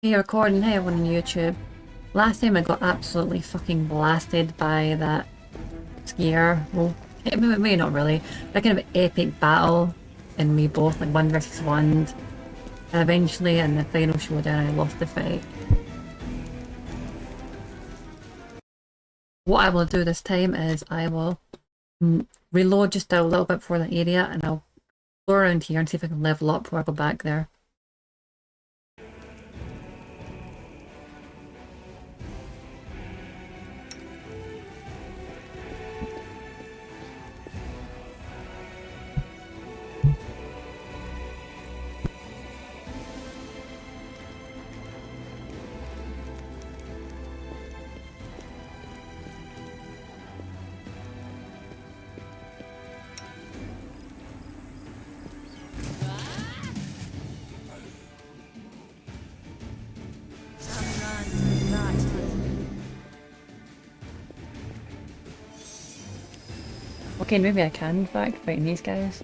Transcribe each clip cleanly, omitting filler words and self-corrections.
Hey, recording. Hey, everyone on YouTube. Last time I got absolutely fucking blasted by that skier. Well, maybe not really. That kind of epic battle in me both, like 1 versus 1. And eventually, in the final showdown, I lost the fight. What I will do this time is I will reload just a little bit for the area, and I'll go around here and see if I can level up before I go back there. Okay, maybe I can, in fact, fighting these guys.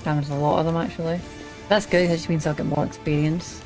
Damage a lot of them actually. That's good, it just means I'll get more experience.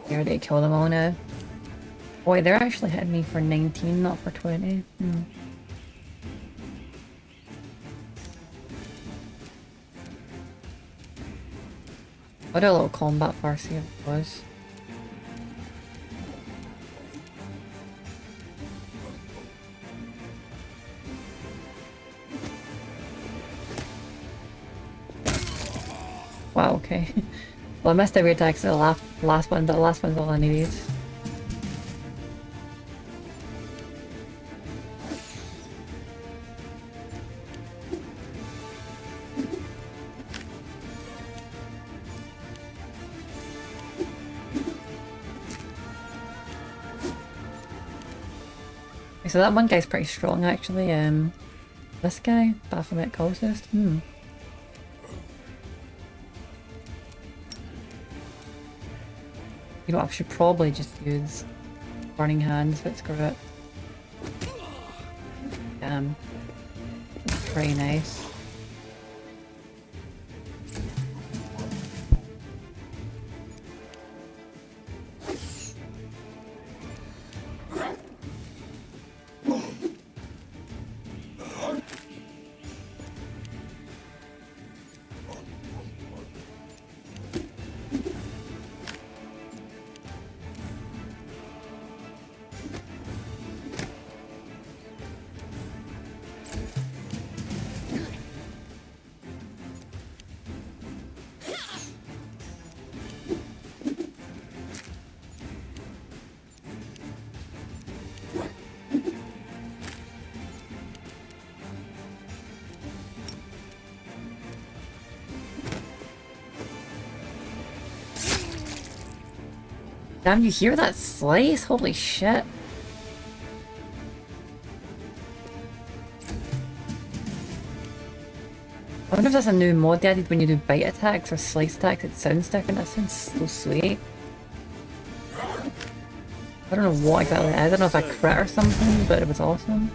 Here they kill them all now. Boy, they're actually hitting me for 19, not for 20. I'll do a little combat first, see if it was. Wow, okay. Well, I missed every attack to the last one, but the last one's all I needed. So that one guy's pretty strong actually. This guy, Baphomet Cultist. You know, I should probably just use Burning Hands, but screw it. That's pretty nice. Damn, you hear that slice? Holy shit. I wonder if that's a new mod they added when you do bite attacks or slice attacks, it sounds different. That sounds so sweet. I don't know what exactly it is. I don't know if I crit or something, but it was awesome.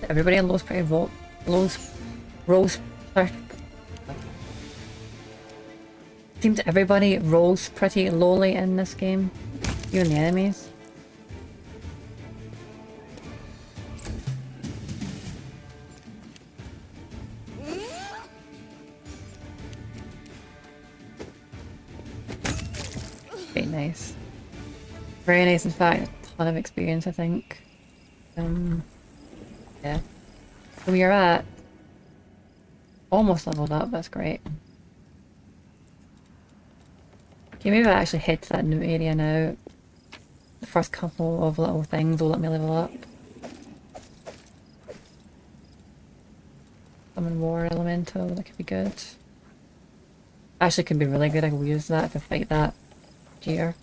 Everybody rolls pretty rolls. Seems everybody rolls pretty lowly in this game. Even the enemies. Very nice. Very nice, in fact. A ton of experience, I think. Yeah. So we are at almost leveled up, that's great. Okay, maybe I actually head to that new area now. The first couple of little things will let me level up. Summon War Elemental, that could be good. Actually could be really good, I could use that to fight that deer.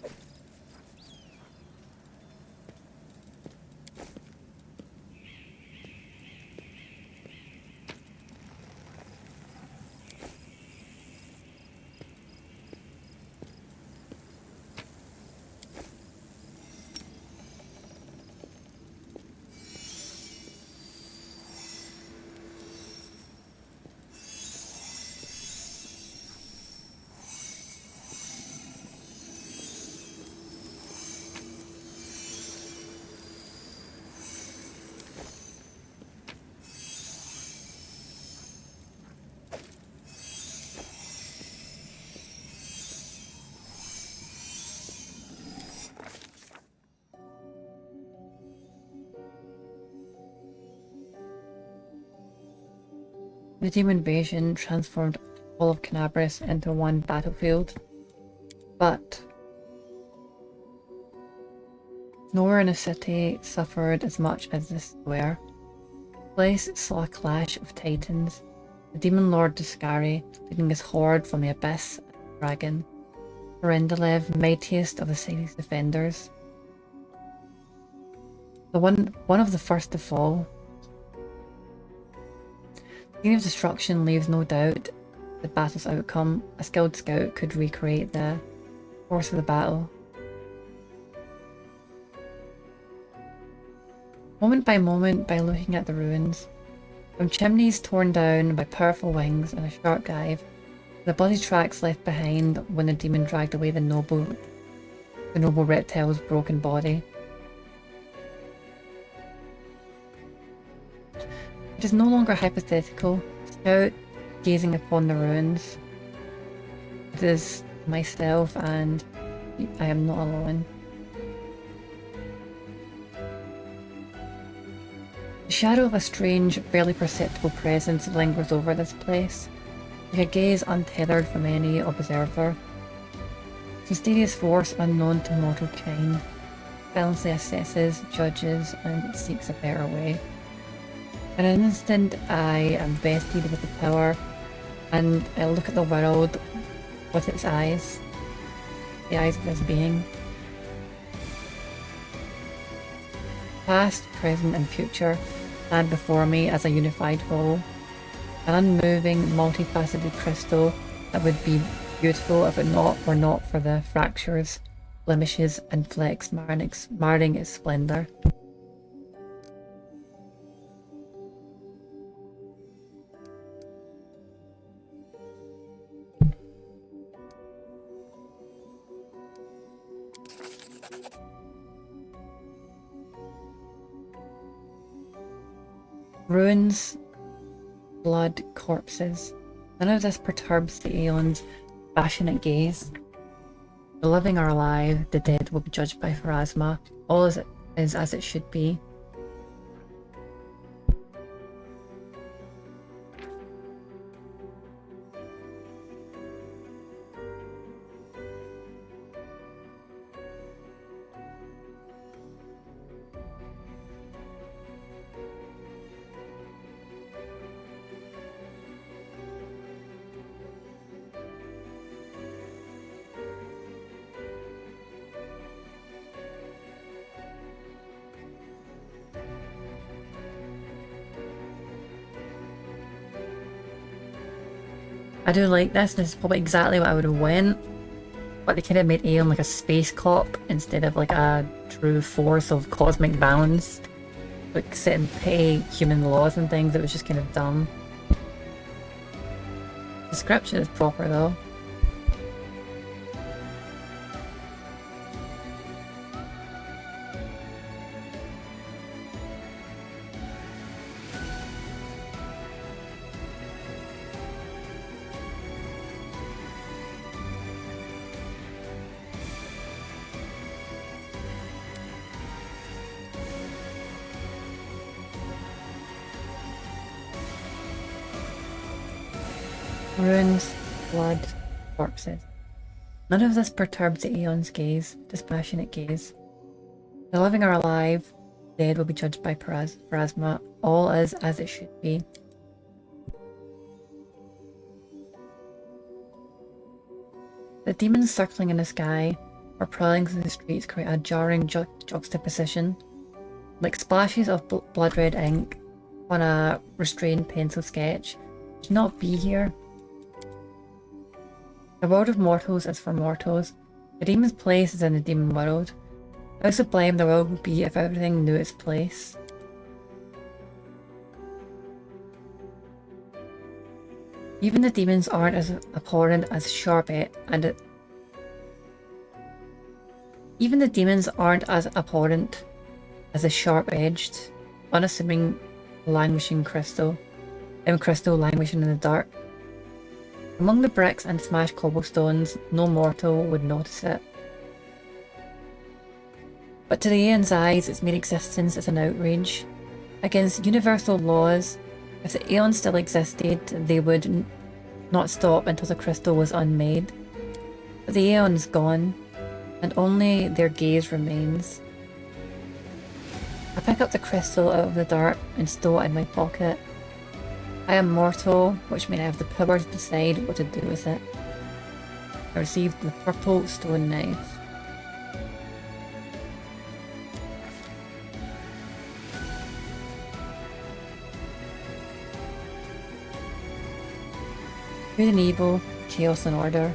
The demon invasion transformed all of Canabris into one battlefield, but nowhere in the city suffered as much as the square. The place saw a clash of titans, the demon lord Discari leading his horde from the abyss and the dragon, Ferendalev, mightiest of the city's defenders. One of the first to fall. The scene of destruction leaves no doubt the battle's outcome. A skilled scout could recreate the course of the battle. Moment by moment, by looking at the ruins, from chimneys torn down by powerful wings and a sharp dive, the bloody tracks left behind when the demon dragged away the noble reptile's broken body. It is no longer hypothetical. Scout gazing upon the ruins. It is myself, and I am not alone. The shadow of a strange, barely perceptible presence lingers over this place, like a gaze untethered from any observer. Mysterious force unknown to mortal kind, silently assesses, judges, and seeks a better way. In an instant, I am vested with the power, and I look at the world with its eyes, the eyes of this being. Past, present, and future stand before me as a unified whole, an unmoving, multifaceted crystal that would be beautiful if it were not for the fractures, blemishes, and flecks marring its splendour. Ruins, blood, corpses. None of this perturbs the Aeon's passionate gaze. The living are alive, the dead will be judged by Pharasma. All is as it should be. I do like this. This is probably exactly what I would have went. But they kind of made Aeon like a space cop instead of like a true force of cosmic balance. Like setting petty human laws and things. It was just kind of dumb. The description is proper though. Ruins, blood, corpses. None of this perturbs the Aeon's gaze, dispassionate gaze. The living are alive, dead will be judged by Pharasma. All is as it should be. The demons circling in the sky or prowling through the streets create a jarring juxtaposition, like splashes of blood-red ink on a restrained pencil sketch. Should not be here. The world of mortals is for mortals. The demon's place is in the demon world. How sublime the world would be if everything knew its place. Even the demons aren't as abhorrent as Even the demons aren't as abhorrent as a sharp-edged, unassuming, languishing crystal languishing in the dark. Among the bricks and smashed cobblestones, no mortal would notice it. But to the Aeon's eyes, its mere existence is an outrage. Against universal laws, if the Aeon still existed, they would not stop until the crystal was unmade. But the Aeon is gone, and only their gaze remains. I pick up the crystal out of the dark and stow it in my pocket. I am mortal, which means I have the power to decide what to do with it. I received the purple stone knife. Good and evil, chaos and order.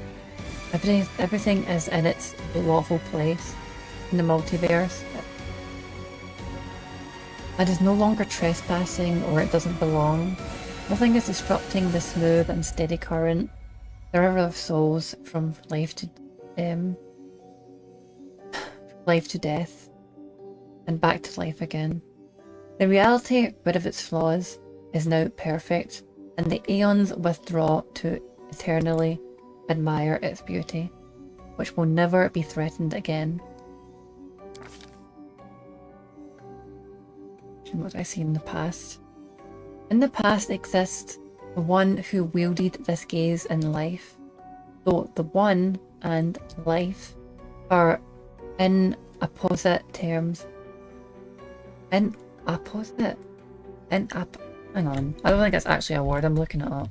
Everything is in its lawful place in the multiverse. It is no longer trespassing or it doesn't belong. Nothing is disrupting the smooth and steady current, the river of souls from life to death, and back to life again. The reality, rid of its flaws, is now perfect, and the Aeons withdraw to eternally admire its beauty, which will never be threatened again. What I see in the past. In the past exists the one who wielded this gaze in life, though the one and life are in opposite terms. In opposite? Hang on. I don't think that's actually a word. I'm looking it up.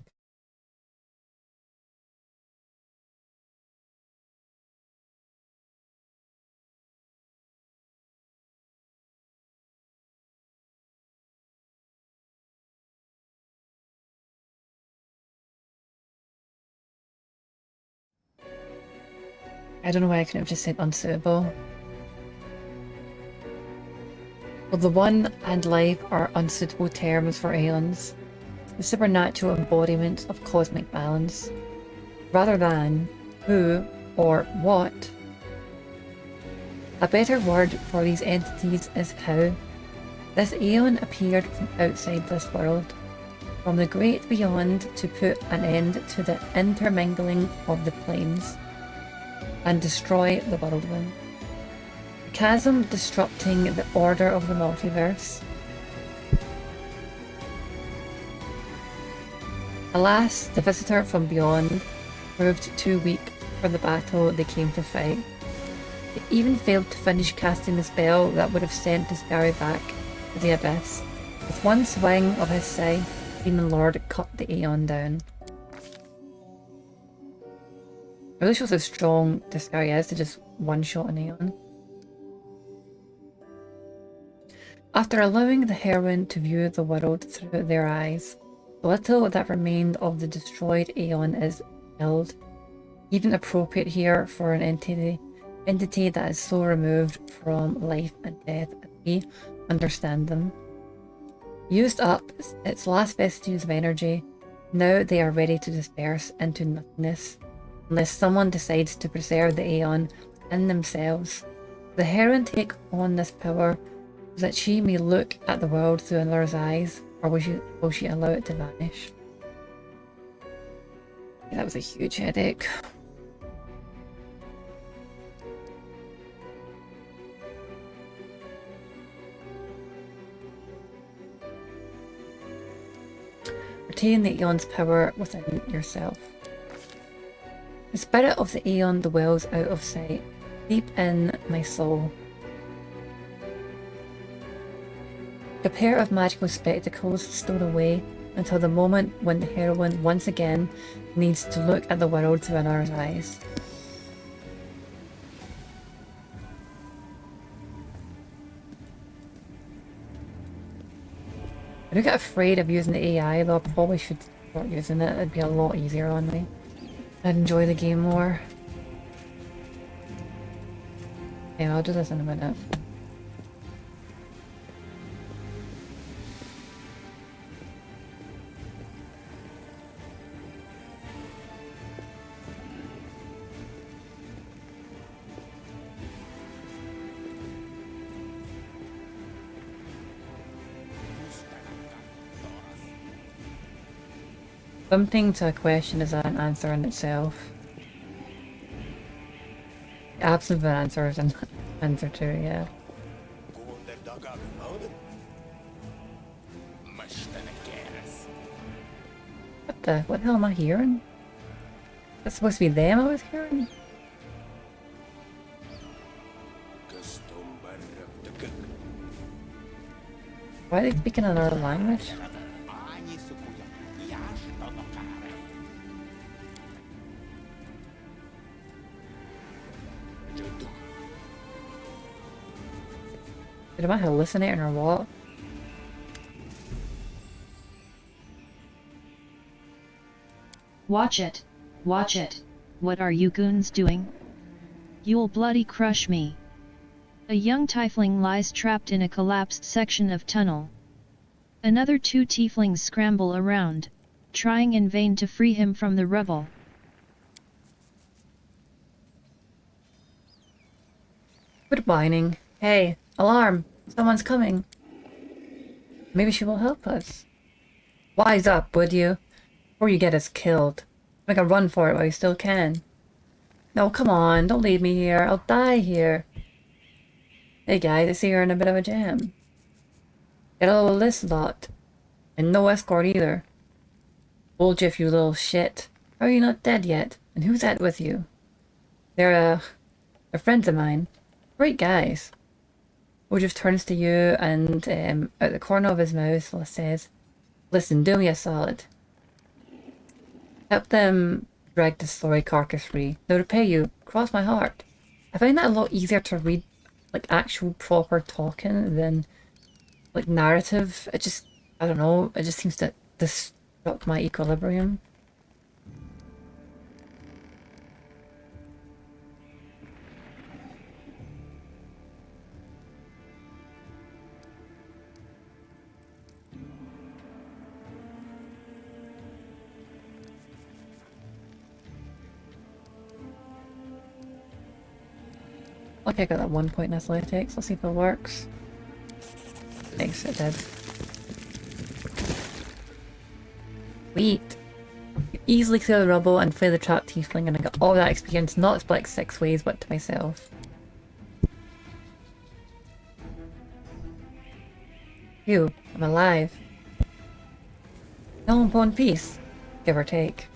I don't know why I couldn't have just said unsuitable. Well, the one and life are unsuitable terms for aeons, the supernatural embodiment of cosmic balance, rather than who or what. A better word for these entities is how. This aeon appeared from outside this world, from the great beyond, to put an end to the intermingling of the planes and destroy the whirlwind. A chasm disrupting the order of the multiverse. Alas, the visitor from beyond proved too weak for the battle they came to fight. They even failed to finish casting the spell that would have sent Disgary back to the abyss. With one swing of his scythe, Demon Lord cut the aeon down. It really shows how strong Disgary is to just one-shot an aeon. After allowing the heroine to view the world through their eyes, the little that remained of the destroyed aeon is killed. Even appropriate here for an entity that is so removed from life and death as we understand them. Used up its last vestiges of energy, now they are ready to disperse into nothingness, unless someone decides to preserve the aeon in themselves. The heroine take on this power so that she may look at the world through another's eyes, or will she allow it to vanish? Yeah, that was a huge headache. Retain the aeon's power within yourself. The spirit of the aeon dwells out of sight, deep in my soul. A pair of magical spectacles stowed away until the moment when the heroine once again needs to look at the world through another's eyes. I do get afraid of using the AI though. I probably should start using it. It'd be a lot easier on me. I'd enjoy the game more. Yeah, I'll do this in a minute. Something to a question is an answer in itself. The absence of an answer is an answer too, yeah. What the hell am I hearing? That's supposed to be them I was hearing? Why are they speaking another language? Am I hallucinating or what? Watch it. Watch it. What are you goons doing? You'll bloody crush me. A young tiefling lies trapped in a collapsed section of tunnel. Another two tieflings scramble around, trying in vain to free him from the rubble. Quit whining. Hey, alarm! Someone's coming. Maybe she will help us. Wise up, would you? Before you get us killed. Make a run for it while you still can. No, come on, don't leave me here. I'll die here. Hey guys, I see you're in a bit of a jam. Get all of this lot. And no escort either. Told you, you little shit. How are you not dead yet? And who's that with you? They're friends of mine. Great guys. Woodruff turns to you and out the corner of his mouth says, "Listen, do me a solid. Help them drag the sorry carcass free. They'll repay you. Cross my heart." I find that a lot easier to read, like actual proper talking than like narrative. It just, I don't know, it just seems to disrupt my equilibrium. Okay, I got that 1 point in athletics. Let's see if it works. Thanks, it did. Sweet! You easily clear the rubble and flay the trapped tiefling, and I got all that experience not split 6 ways but to myself. Phew, I'm alive. All in one piece, give or take.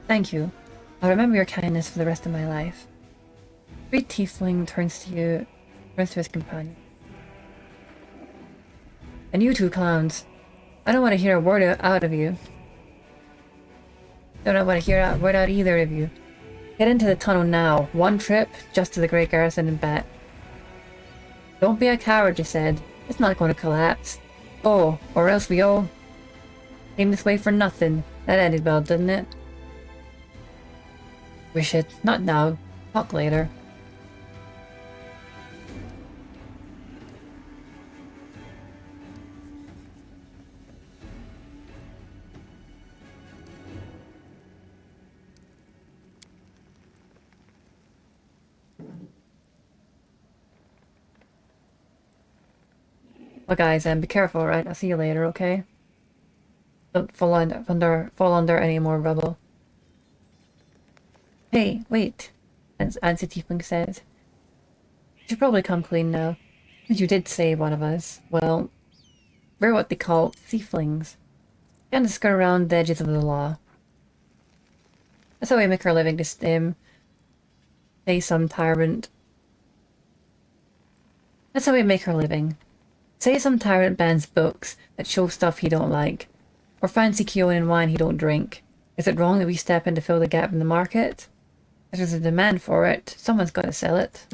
Thank you. I'll remember your kindness for the rest of my life. The great tiefling turns to his companion. And you two clowns, I don't want to hear a word out of you. Don't want to hear a word out either of you. Get into the tunnel now. 1 trip, just to the Great Garrison and back. Don't be a coward, you said. It's not going to collapse. Oh, or else we all came this way for nothing. That ended well, didn't it? Wish it. Not now. Talk later. Well guys, be careful, right? I'll see you later, okay? Don't fall under any more rubble. Hey, wait, Ansi Tiefling says. You should probably come clean now. Since you did save one of us. Well, we're what they call thieflings. Kind of skirt around the edges of the law. That's how we make our living, just, say some tyrant. That's how we make our living. Say some tyrant bans books that show stuff he don't like, or fancy Keonan wine he don't drink. Is it wrong that we step in to fill the gap in the market? If there's a demand for it, someone's got to sell it.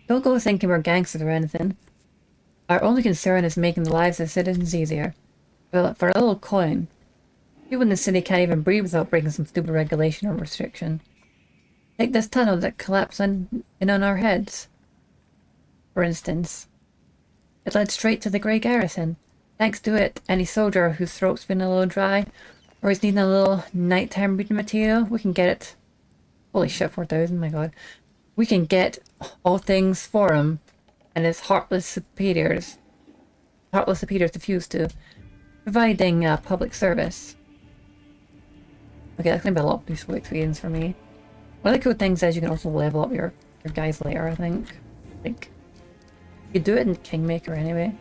Don't go thinking we're gangsters or anything. Our only concern is making the lives of citizens easier. For a little coin. People in the city can't even breathe without breaking some stupid regulation or restriction. Take this tunnel that collapsed in on our heads. For instance, it led straight to the Grey Garrison. Thanks to it, any soldier whose throat's been a little dry, or is needing a little nighttime reading material, we can get it. Holy shit, 4,000, my god. We can get all things for him, and his heartless superiors refuse to, providing public service. Okay, that's gonna be a lot of useful experience for me. One of the cool things is you can also level up your guys later, I think. Like, you do it in Kingmaker anyway.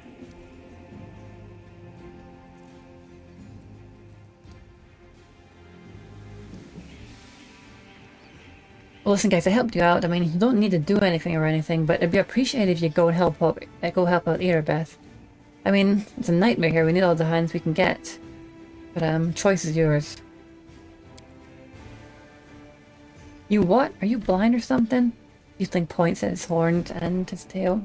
Well, listen, guys, I helped you out. I mean, you don't need to do anything or anything, but it'd be appreciated if you go help out Erebeth. I mean, it's a nightmare here. We need all the hands we can get. But choice is yours. You what? Are you blind or something? Tiefling points at his horns and his tail.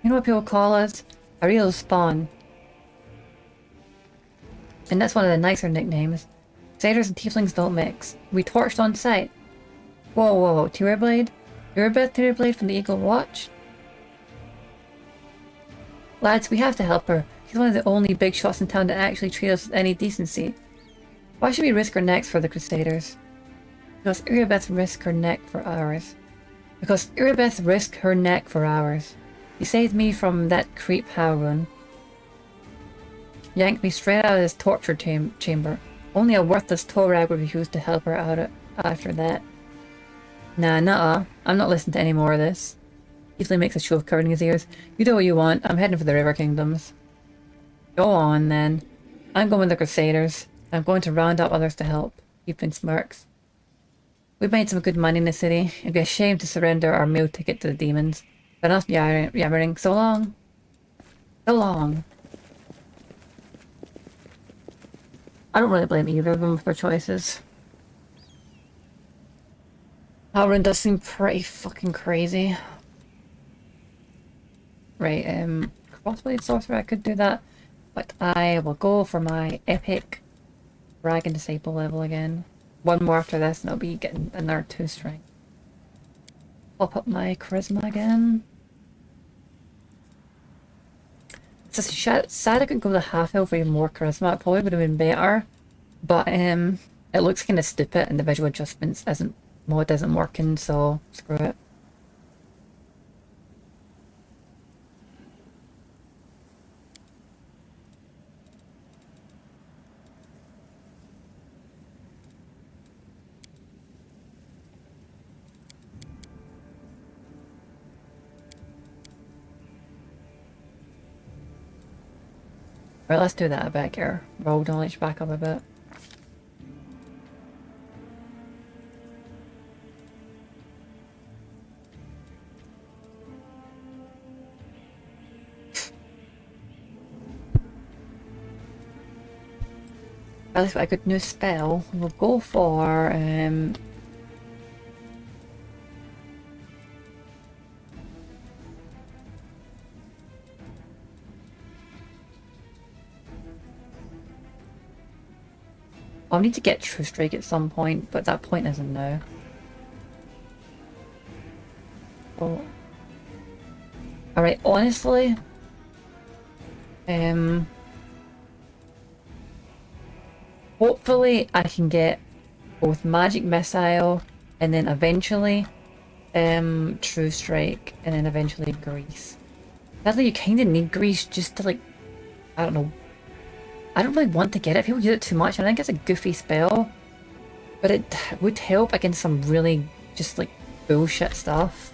You know what people call us? A real spawn. And that's one of the nicer nicknames. Satyrs and tieflings don't mix. We torched on sight. Whoa, whoa, whoa. Tearblade? Erebeth Tearblade from the Eagle Watch? Lads, we have to help her. She's one of the only big shots in town that actually treat us with any decency. Why should we risk our necks for the Crusaders? Because Erebeth risked her neck for ours. He saved me from that creep Harun. Yanked me straight out of his torture chamber. Only a worthless Torag would refuse to help her out after that. Nah, nuh-uh. I'm not listening to any more of this. Easily makes a show of covering his ears. You do what you want. I'm heading for the River Kingdoms. Go on, then. I'm going with the Crusaders. I'm going to round up others to help. Ethan smirks. We've made some good money in the city. It'd be a shame to surrender our meal ticket to the demons. But enough yammering. So long. So long. I don't really blame either of them for their choices. Halrin does seem pretty fucking crazy. Right, crossblade sorcerer, I could do that. But I will go for my epic dragon disciple level again. One more after this and I'll be getting another 2 strength. Pop up my charisma again. It's just sad I couldn't go with a half elf for even more charisma. It probably would have been better. But it looks kind of stupid and the visual adjustments mod isn't working, so screw it. Right, let's do that a bit here. Roll knowledge back up a bit. At least I could new spell. We'll go for I'll need to get True Strike at some point, but that point isn't now. Oh. Alright, honestly, hopefully I can get both Magic Missile and then eventually True Strike and then eventually Grease. Sadly, you kind of need Grease just to, like, I don't know. I don't really want to get it. People use it too much. I think it's a goofy spell, but it would help against some really just like bullshit stuff.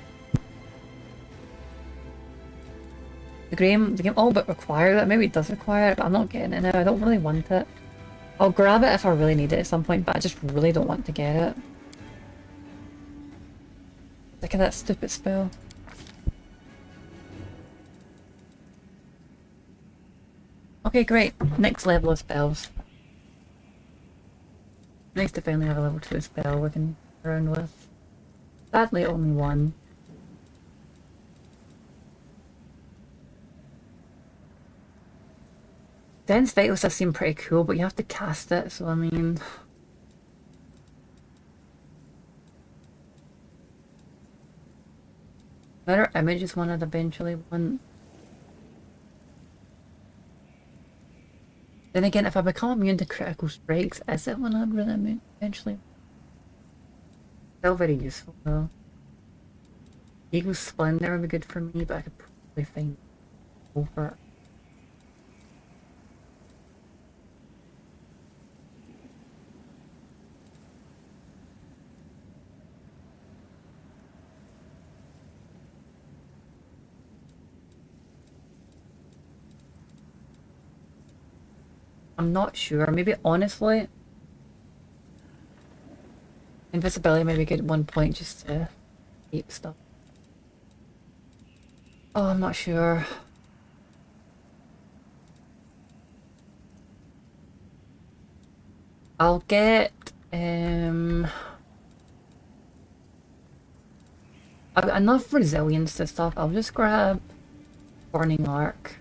The game all but requires it. Maybe it does require it, but I'm not getting it now. I don't really want it. I'll grab it if I really need it at some point, but I just really don't want to get it. Look at that stupid spell. Okay, great. Next level of spells. Nice to finally have a level 2 spell we can play around with. Sadly, only one. Dense Vitals does seem pretty cool, but you have to cast it, so I mean... Better Image is one I'd eventually want. Then again, if I become immune to critical strikes, is it one I'd really eventually? Still very useful though. Eagle's Splendor would be good for me, but I could probably find over it. I'm not sure. Maybe honestly, invisibility may be good at one point just to keep stuff. Oh, I'm not sure. I'll get I've got enough resilience to stuff. I'll just grab Burning Arc.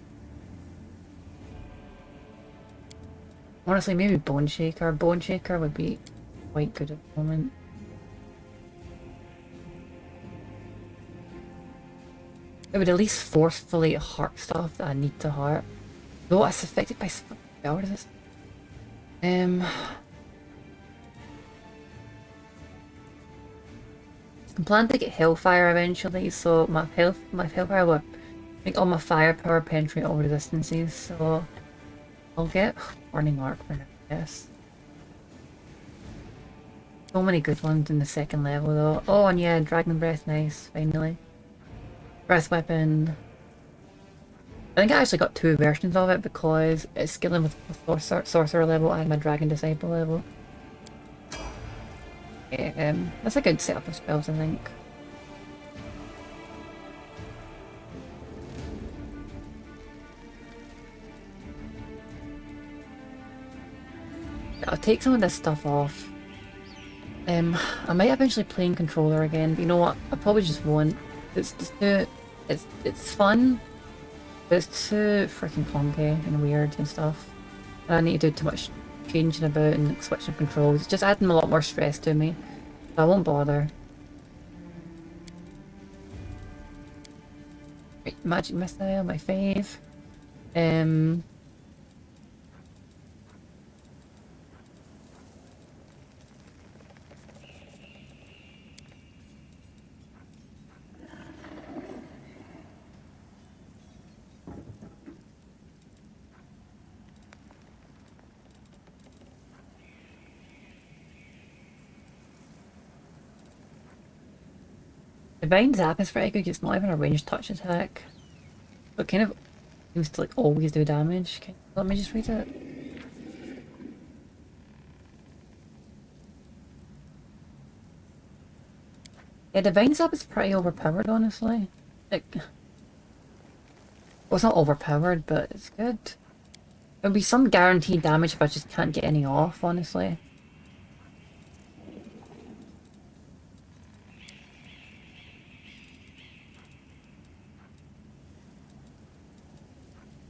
Honestly, maybe Bone Shaker. Bone Shaker would be quite good at the moment. It would at least forcefully heart stuff that I need to heart. Though it's affected by spell resist. I'm planning to get Hellfire eventually, so my Hellfire will make all my firepower penetrate all resistances, so I'll get Burning Arc for now, I guess. So many good ones in the second level though. Oh, and yeah, Dragon Breath, nice, finally. Breath Weapon. I think I actually got two versions of it because it's scaling with my sorcerer level and my Dragon Disciple level. Yeah, that's a good setup of spells, I think. I'll take some of this stuff off. I might eventually play in controller again, but you know what? I probably just won't. It's just too, it's fun, but it's too freaking clunky and weird and stuff. And I need to do too much changing about and switching controls. It's just adding a lot more stress to me. So I won't bother. Right, Magic Missile, my fave. Divine Zap is pretty good. It's not even a ranged touch attack. But kind of seems to like always do damage. Okay, let me just read it. Yeah, Divine Zap is pretty overpowered, honestly. Like, well, it's not overpowered, but it's good. There'll be some guaranteed damage if I just can't get any off, honestly.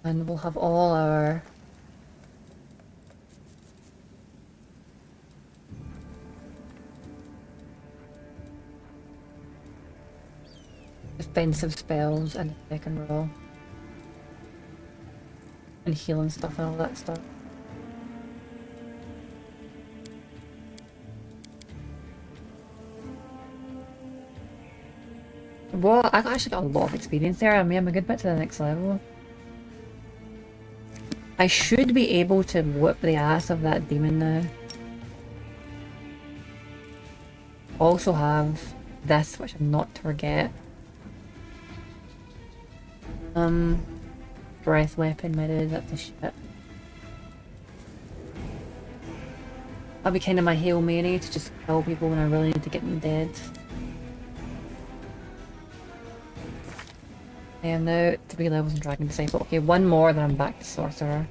And we'll have all our defensive spells and the second roll. And healing stuff and all that stuff. Well, I actually got a lot of experience there. I mean, I'm a good bit to the next level. I should be able to whip the ass of that demon now. Also have this, which I'm not to forget. Breath Weapon maybe, that's a shit. That'll be kind of my Hail Mary to just kill people when I really need to get them dead. I am now 3 levels in Dragon Disciple. Okay, one more, then I'm back to Sorcerer.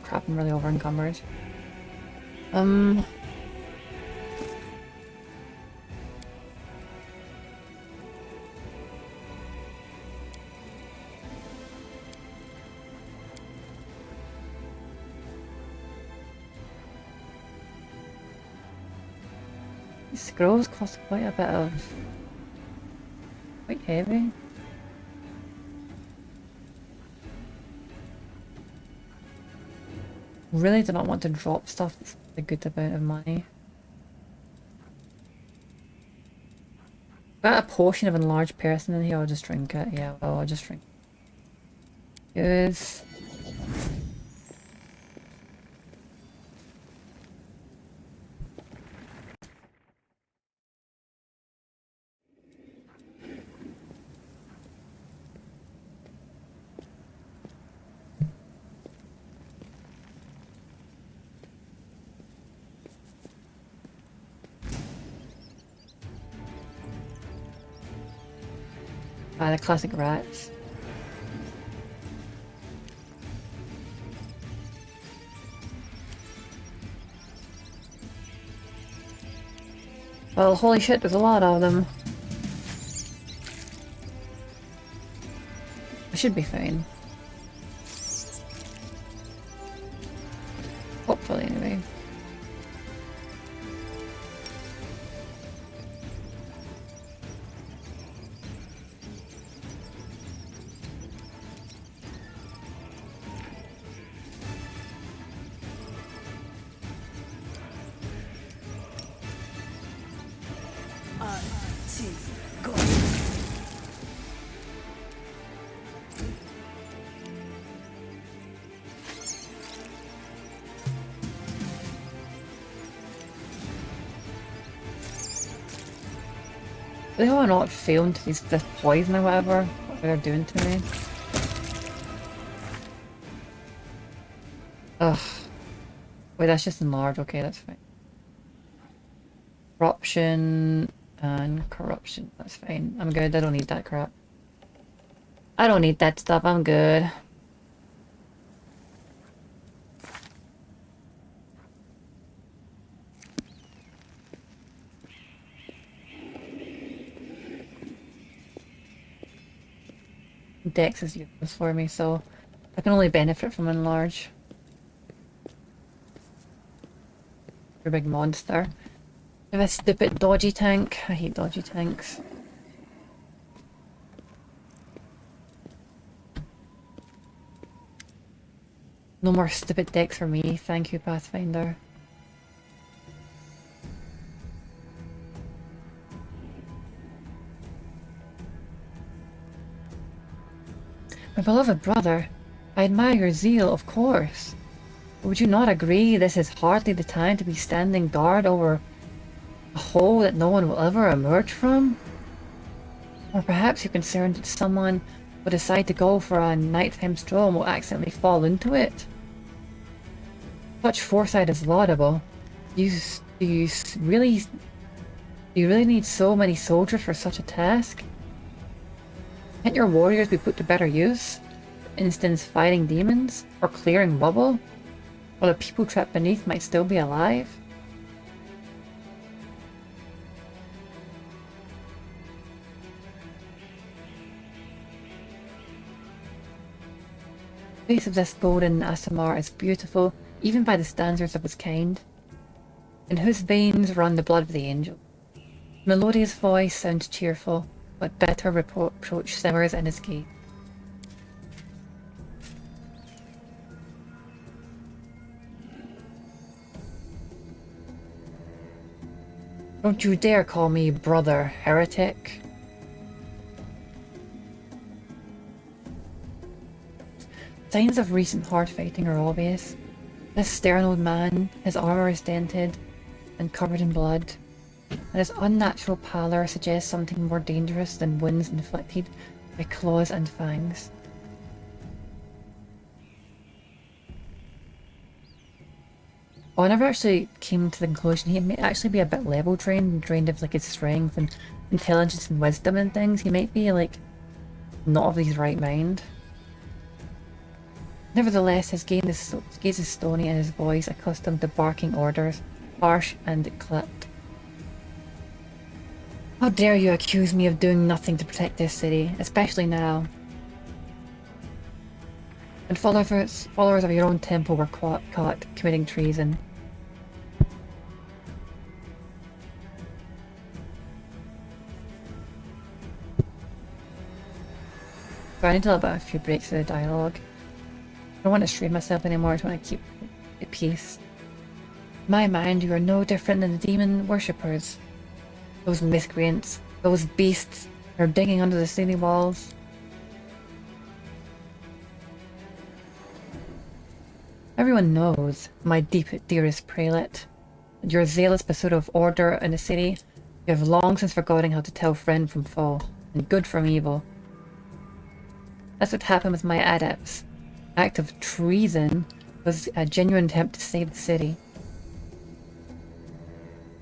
Crap, I'm really over encumbered. These scrolls cost quite a bit of... quite heavy. Really do not want to drop stuff that's a good amount of money. Got a potion of enlarged person in here, I'll just drink it. Yeah, well, I'll just drink it. Good. Ah, the classic rats. Well, holy shit, there's a lot of them. I should be fine. Hopefully, anyway. They are not failing to use this poison or whatever. What they're doing to me. Ugh. Wait, that's just enlarged. Okay, that's fine. Corruption and corruption. That's fine. I'm good. I don't need that crap. I don't need that stuff. I'm good. Dex is useless for me, so I can only benefit from enlarge. You're a big monster. I have a stupid dodgy tank. I hate dodgy tanks. No more stupid decks for me. Thank you, Pathfinder. My beloved brother, I admire your zeal, of course. But would you not agree this is hardly the time to be standing guard over a hole that no one will ever emerge from? Or perhaps you're concerned that someone will decide to go for a nighttime stroll and will accidentally fall into it? Such foresight is laudable. Do you really need so many soldiers for such a task? Can't your warriors be put to better use? For instance, fighting demons? Or clearing rubble? While the people trapped beneath might still be alive? The face of this golden Asimar is beautiful, even by the standards of his kind, in whose veins run the blood of the angel. Melodious voice sounds cheerful, but bitter reproach simmers in his gaze. Don't you dare call me brother, heretic. Signs of recent hard fighting are obvious. This stern old man, his armour is dented and covered in blood, and his unnatural pallor suggests something more dangerous than wounds inflicted by claws and fangs. Oh, I never actually came to the conclusion he may actually be a bit level trained and drained of like his strength and intelligence and wisdom and things. He might be like not of his right mind. Nevertheless, his gaze is stony and his voice accustomed to barking orders, harsh and clipped. How dare you accuse me of doing nothing to protect this city, especially now? And followers of your own temple were caught committing treason. So I need to let out a few breaks of the dialogue. I don't want to strain myself anymore, I just want to keep at peace. In my mind, you are no different than the demon worshippers. Those miscreants, those beasts, are digging under the city walls. Everyone knows, my dearest prelate, that your zealous pursuit of order in the city, you have long since forgotten how to tell friend from foe, and good from evil. That's what happened with my adepts. Act of treason was a genuine attempt to save the city.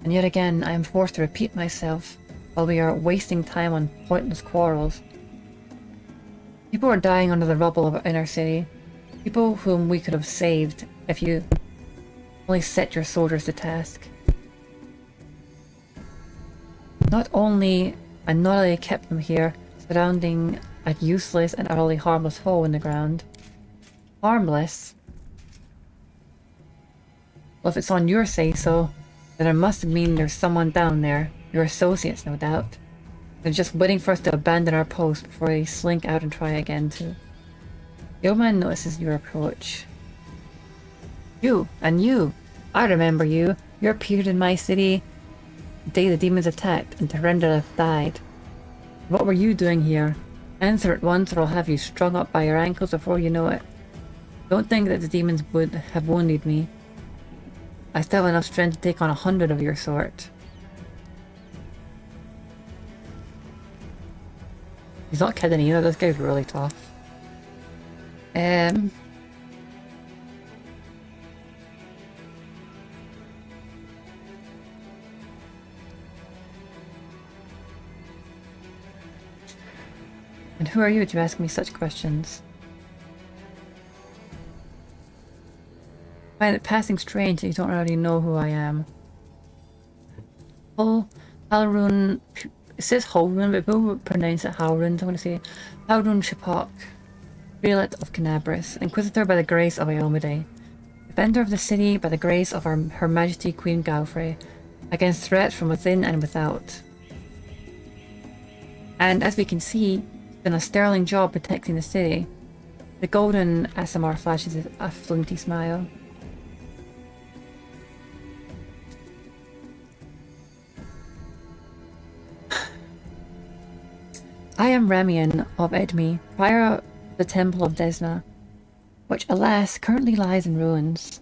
And yet again, I am forced to repeat myself while we are wasting time on pointless quarrels. People are dying under the rubble of our inner city. People whom we could have saved if you only set your soldiers to task. Not only kept them here, surrounding a useless and utterly harmless hole in the ground. Harmless? Well, if it's on your say-so, then it must mean there's someone down there, your associates no doubt. They're just waiting for us to abandon our post before they slink out and try again too. The old man notices your approach. You, I remember you. You appeared in my city the day the demons attacked and Terendilith died. What were you doing here? Answer at once or I'll have you strung up by your ankles before you know it. Don't think that the demons would have wounded me. I still have enough strength to take on 100 of your sort. He's not kidding either, this guy's really tough. And who are you to ask me such questions? I find it passing strange that you don't already know who I am. Halrun, it says Halrun, but people pronounce it Halrun, so I'm going to say Halrun Shapok, Prelate of Canabris, Inquisitor by the grace of Iomade, Defender of the city by the grace of Her Majesty Queen Galfrey, against threats from within and without. And as we can see, he's done a sterling job protecting the city. The golden SMR flashes a flinty smile. I am Ramian of Edmi, prior of the Temple of Desna, which, alas, currently lies in ruins.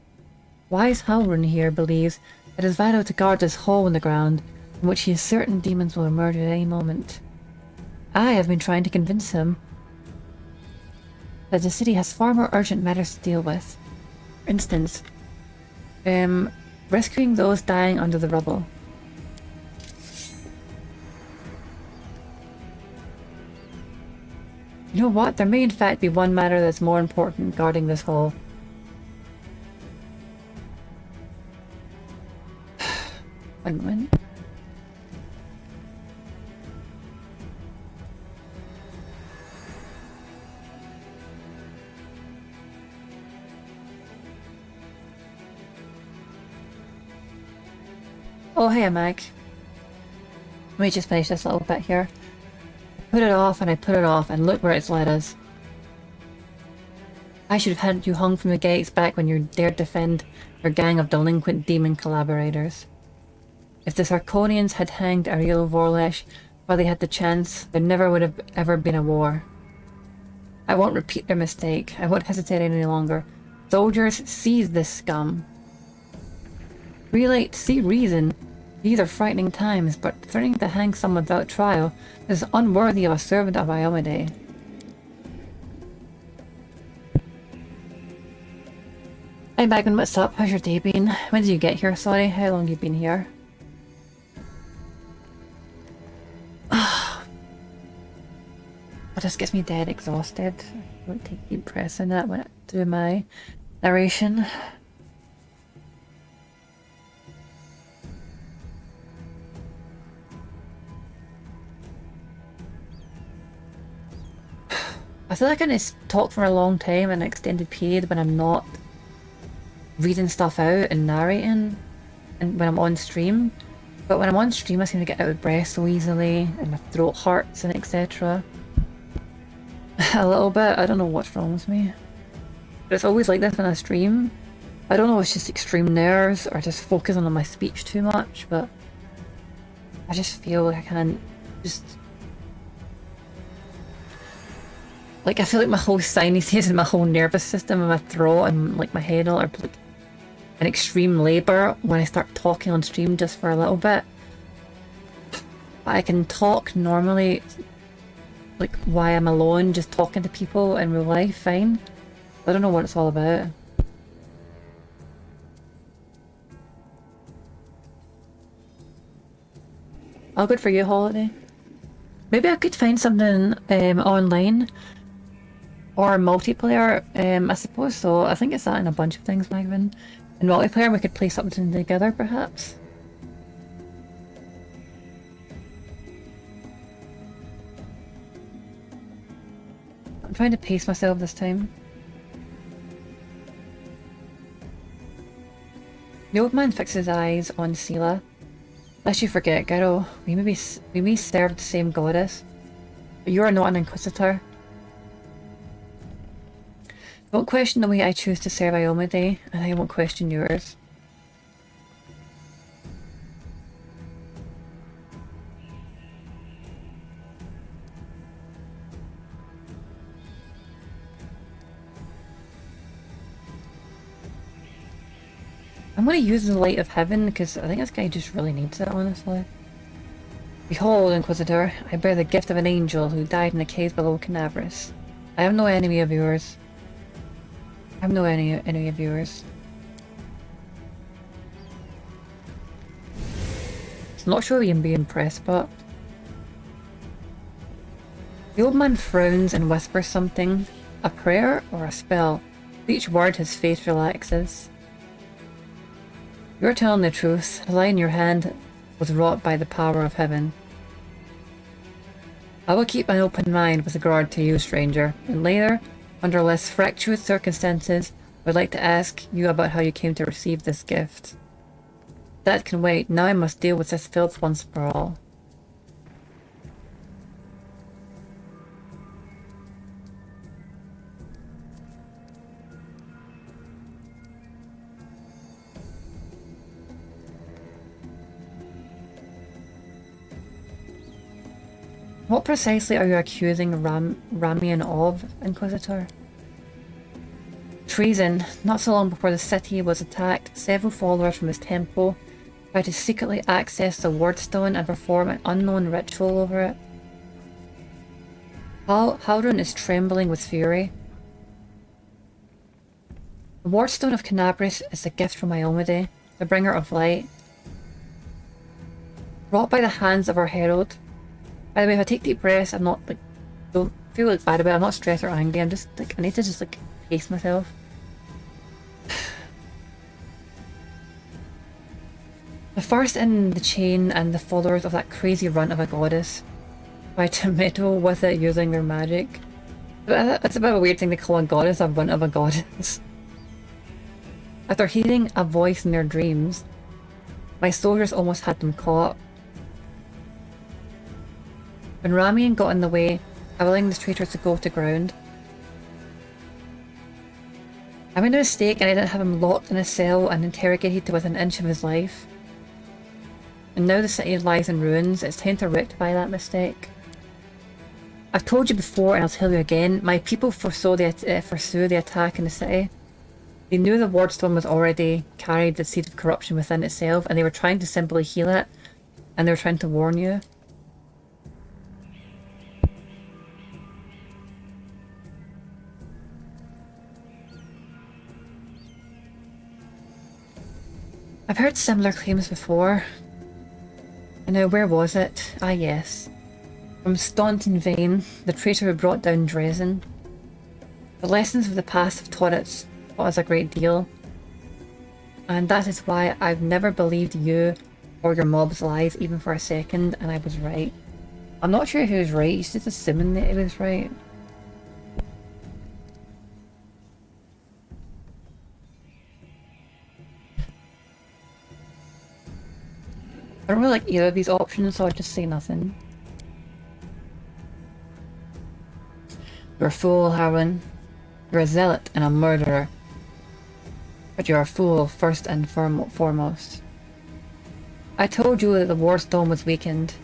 Wise Halrun here believes it is vital to guard this hole in the ground, from which he is certain demons will emerge at any moment. I have been trying to convince him that the city has far more urgent matters to deal with. For instance, rescuing those dying under the rubble. You know what? There may in fact be one matter that's more important guarding this hall. One moment. Oh, hey, Mag. Let me just finish this little bit here. Put it off and I put it off, and look where it's led us. I should have had you hung from the gates back when you dared defend your gang of delinquent demon collaborators. If the Sarkonians had hanged Ariel Vorlesh while they had the chance, there never would have ever been a war. I won't repeat their mistake. I won't hesitate any longer. Soldiers, seize this scum. Relate, see reason. These are frightening times, but threatening to hang someone without trial is unworthy of a servant of Iomade. Hey Megan, what's up? How's your day been? When did you get here? Sorry, how long have you been here? That just gets me dead exhausted. I won't take deep breaths in that when I do my narration. I feel like I need to talk for a long time, an extended period, when I'm not reading stuff out and narrating, and when I'm on stream. But when I'm on stream I seem to get out of breath so easily, and my throat hurts and etc. A little bit. I don't know what's wrong with me. But it's always like this when I stream. I don't know if it's just extreme nerves or just focusing on my speech too much, but I just feel like I can't just... Like, I feel like my whole sinuses and my whole nervous system and my throat and like my head all are like in extreme labour when I start talking on stream just for a little bit. But I can talk normally, like while I'm alone, just talking to people in real life, fine. I don't know what it's all about. Oh, good for you, Holiday. Maybe I could find something online. Or multiplayer, I suppose so. I think it's that in a bunch of things, Magvin. In multiplayer we could play something together, perhaps? I'm trying to pace myself this time. The old man fixed his eyes on Sela. Lest you forget, Garo, we may serve the same goddess, but you are not an Inquisitor. Don't question the way I choose to serve Iomade, and I won't question yours. I'm gonna use the light of heaven because I think this guy just really needs it, honestly. Behold, Inquisitor, I bear the gift of an angel who died in the caves below Canabris. I am no enemy of yours. I am no enemy of yours. It's not sure you can be impressed, but... The old man frowns and whispers something. A prayer or a spell. With each word his face relaxes. You're telling the truth. The lie in your hand was wrought by the power of heaven. I will keep an open mind with regard to you, stranger, and later, under less fractious circumstances, I would like to ask you about how you came to receive this gift. That can wait. Now I must deal with this filth once for all. What precisely are you accusing Ramian of, Inquisitor? Treason. Not so long before the city was attacked, several followers from his temple tried to secretly access the Wardstone and perform an unknown ritual over it. Halrun is trembling with fury. The Wardstone of Canabris is a gift from Iomade, the bringer of light. Wrought by the hands of our herald. By the way, if I take deep breaths, I'm not don't feel bad about it, I'm not stressed or angry, I'm just I need to just pace myself. The first in the chain and the followers of that crazy runt of a goddess tried to meddle with it using their magic. It's a bit of a weird thing to call a goddess a runt of a goddess. After hearing a voice in their dreams, my soldiers almost had them caught. When Ramian got in the way, allowing the traitors to go to ground. I made a mistake and I didn't have him locked in a cell and interrogated to within an inch of his life. And now the city lies in ruins. It's time to rectify that mistake. I've told you before and I'll tell you again, my people foresaw the attack in the city. They knew the Wardstone was already carried the seed of corruption within itself and they were trying to simply heal it, and they were trying to warn you. I've heard similar claims before. And now where was it? Ah yes. From Staunton Vane, the traitor who brought down Dresden. The lessons of the past have taught us a great deal. And that is why I've never believed you or your mob's lies even for a second, and I was right. I'm not sure if he was right, he's just assuming that he was right. I don't really like either of these options, so I'll just say nothing. You're a fool, Harwin. You're a zealot and a murderer. But you're a fool first and foremost. I told you that the Wardstone was weakened.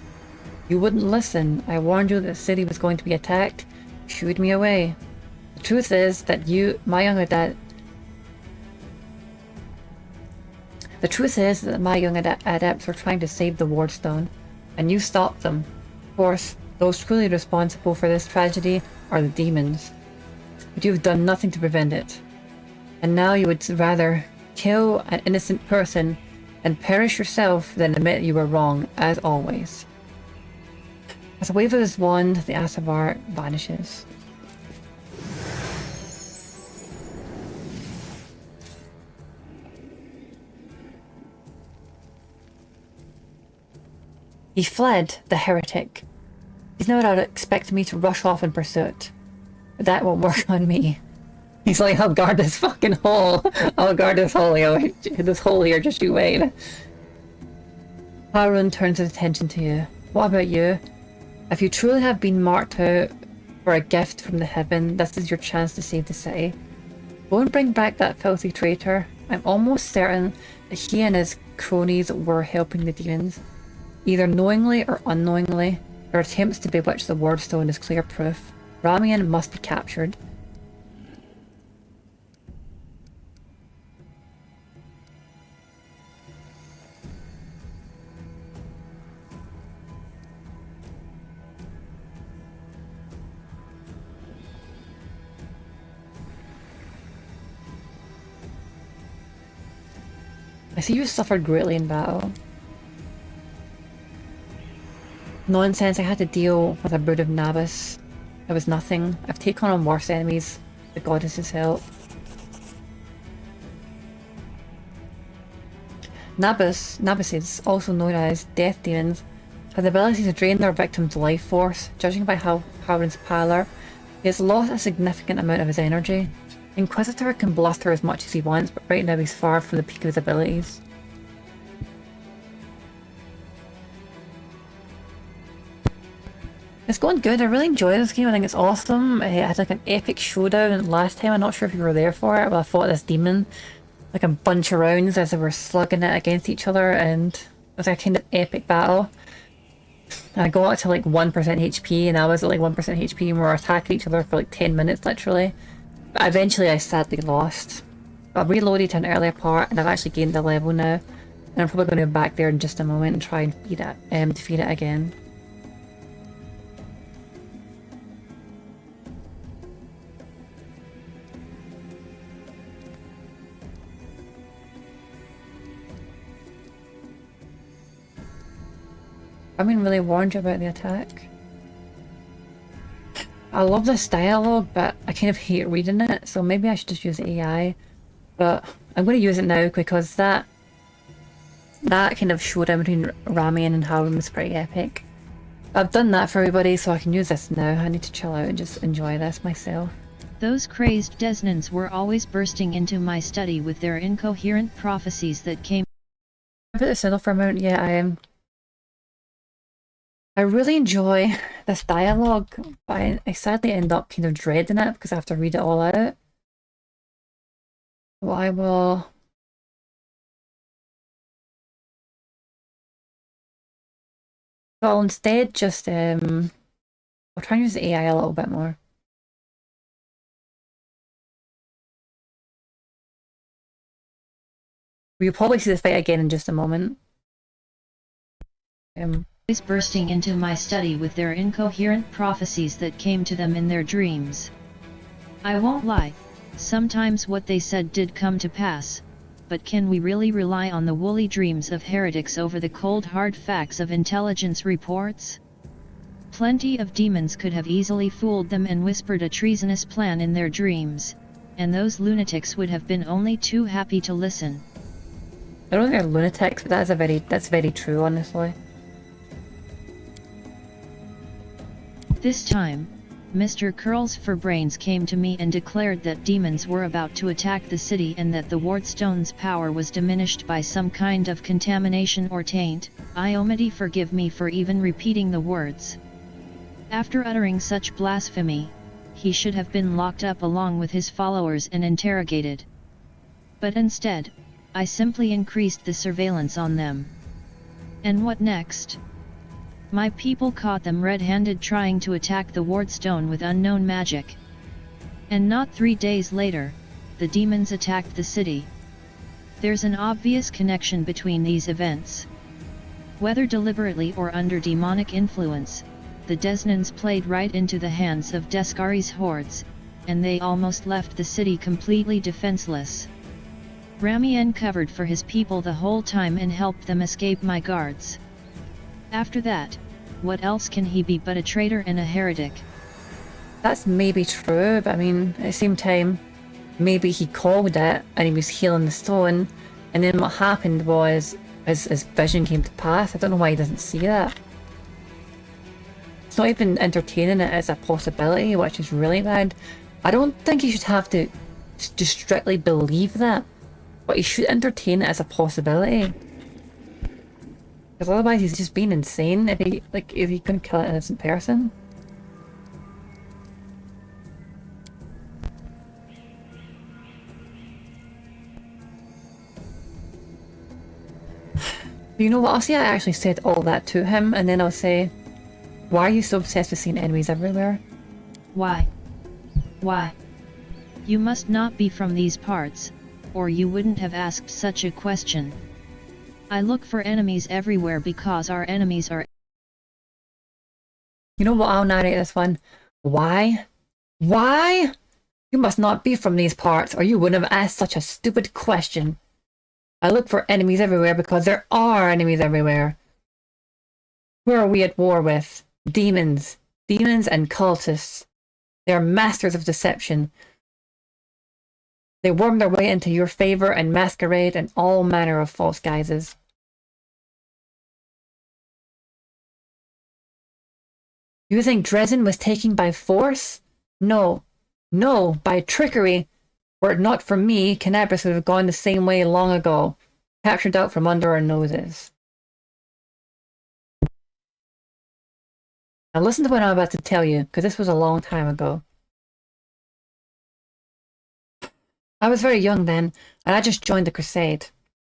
You wouldn't listen. I warned you that the city was going to be attacked. You shooed me away. The truth is that my young adepts were trying to save the Wardstone, and you stopped them. Of course, those truly responsible for this tragedy are the demons. But you have done nothing to prevent it. And now you would rather kill an innocent person and perish yourself than admit you were wrong, as always. With a wave of his wand, the Asavar vanishes. He fled, the heretic. He's no doubt expecting me to rush off in pursuit. But that won't work on me. He's like, I'll guard this fucking hole. I'll guard this hole here. This hole here, just you wait. Harun turns his attention to you. What about you? If you truly have been marked out for a gift from the heaven, this is your chance to save the city. Go and bring back that filthy traitor. I'm almost certain that he and his cronies were helping the demons. Either knowingly or unknowingly, their attempts to bewitch the Wardstone is clear proof. Ramian must be captured. I see you suffered greatly in battle. Nonsense, I had to deal with a brood of Nabis. It was nothing. I've taken on worse enemies. The goddesses help. Nabises, also known as death demons, have the ability to drain their victim's life force. Judging by Howard's pallor, he has lost a significant amount of his energy. Inquisitor can bluster as much as he wants, but right now he's far from the peak of his abilities. It's going good. I really enjoy this game. I think it's awesome. I had like an epic showdown last time. I'm not sure if you were there for it, but I fought this demon like a bunch of rounds as they were slugging it against each other, and it was a kind of epic battle. And I got to like 1% HP, and I was at like 1% HP, and we were attacking each other for like 10 minutes literally. But eventually I sadly lost. But I reloaded to an earlier part, and I've actually gained the level now. And I'm probably going to go back there in just a moment and try and defeat it again. I mean, really warned you about the attack. I love this dialogue, but I kind of hate reading it, so maybe I should just use AI. But I'm going to use it now because that kind of showdown between Ramian and Howard was pretty epic. I've done that for everybody, so I can use this now. I need to chill out and just enjoy this myself. Those crazed Desnans were always bursting into my study with their incoherent prophecies that came. I put this in for a moment. Yeah, I am. I really enjoy this dialogue, but I sadly end up kind of dreading it because I have to read it all out. So I will... So I'll instead just, I'll try and use the AI a little bit more. We'll probably see this fight again in just a moment. Bursting into my study with their incoherent prophecies that came to them in their dreams. I won't lie, sometimes what they said did come to pass, but can we really rely on the woolly dreams of heretics over the cold hard facts of intelligence reports? Plenty of demons could have easily fooled them and whispered a treasonous plan in their dreams, and those lunatics would have been only too happy to listen. I don't think they're lunatics, but that's very true, honestly. This time, Mr. Curls for Brains came to me and declared that demons were about to attack the city and that the Wardstone's power was diminished by some kind of contamination or taint. Iomity forgive me for even repeating the words. After uttering such blasphemy, he should have been locked up along with his followers and interrogated. But instead, I simply increased the surveillance on them. And what next? My people caught them red-handed trying to attack the Wardstone with unknown magic. And not 3 days later, the demons attacked the city. There's an obvious connection between these events. Whether deliberately or under demonic influence, the Desnans played right into the hands of Deskari's hordes, and they almost left the city completely defenseless. Ramian covered for his people the whole time and helped them escape my guards. After that, what else can he be but a traitor and a heretic? That's maybe true, but I mean, at the same time, maybe he called it and he was healing the stone, and then what happened was his vision came to pass. I don't know why he doesn't see that. It's not even entertaining it as a possibility, which is really bad. I don't think he should have to just strictly believe that, but he should entertain it as a possibility. Because otherwise he's just being insane if he couldn't kill an innocent person. You know what, I'll say I actually said all that to him, and then I'll say, why are you so obsessed with seeing enemies everywhere? Why? Why? You must not be from these parts, or you wouldn't have asked such a question. I look for enemies everywhere because our enemies are... You know what, I'll narrate this one. Why? Why? You must not be from these parts, or you wouldn't have asked such a stupid question. I look for enemies everywhere because there are enemies everywhere. Who are we at war with? Demons. Demons and cultists. They are masters of deception. They worm their way into your favor and masquerade in all manner of false guises. You think Dresden was taken by force? No. No, by trickery. Were it not for me, Canabras would have gone the same way long ago, captured out from under our noses. Now listen to what I'm about to tell you, because this was a long time ago. I was very young then, and I just joined the crusade.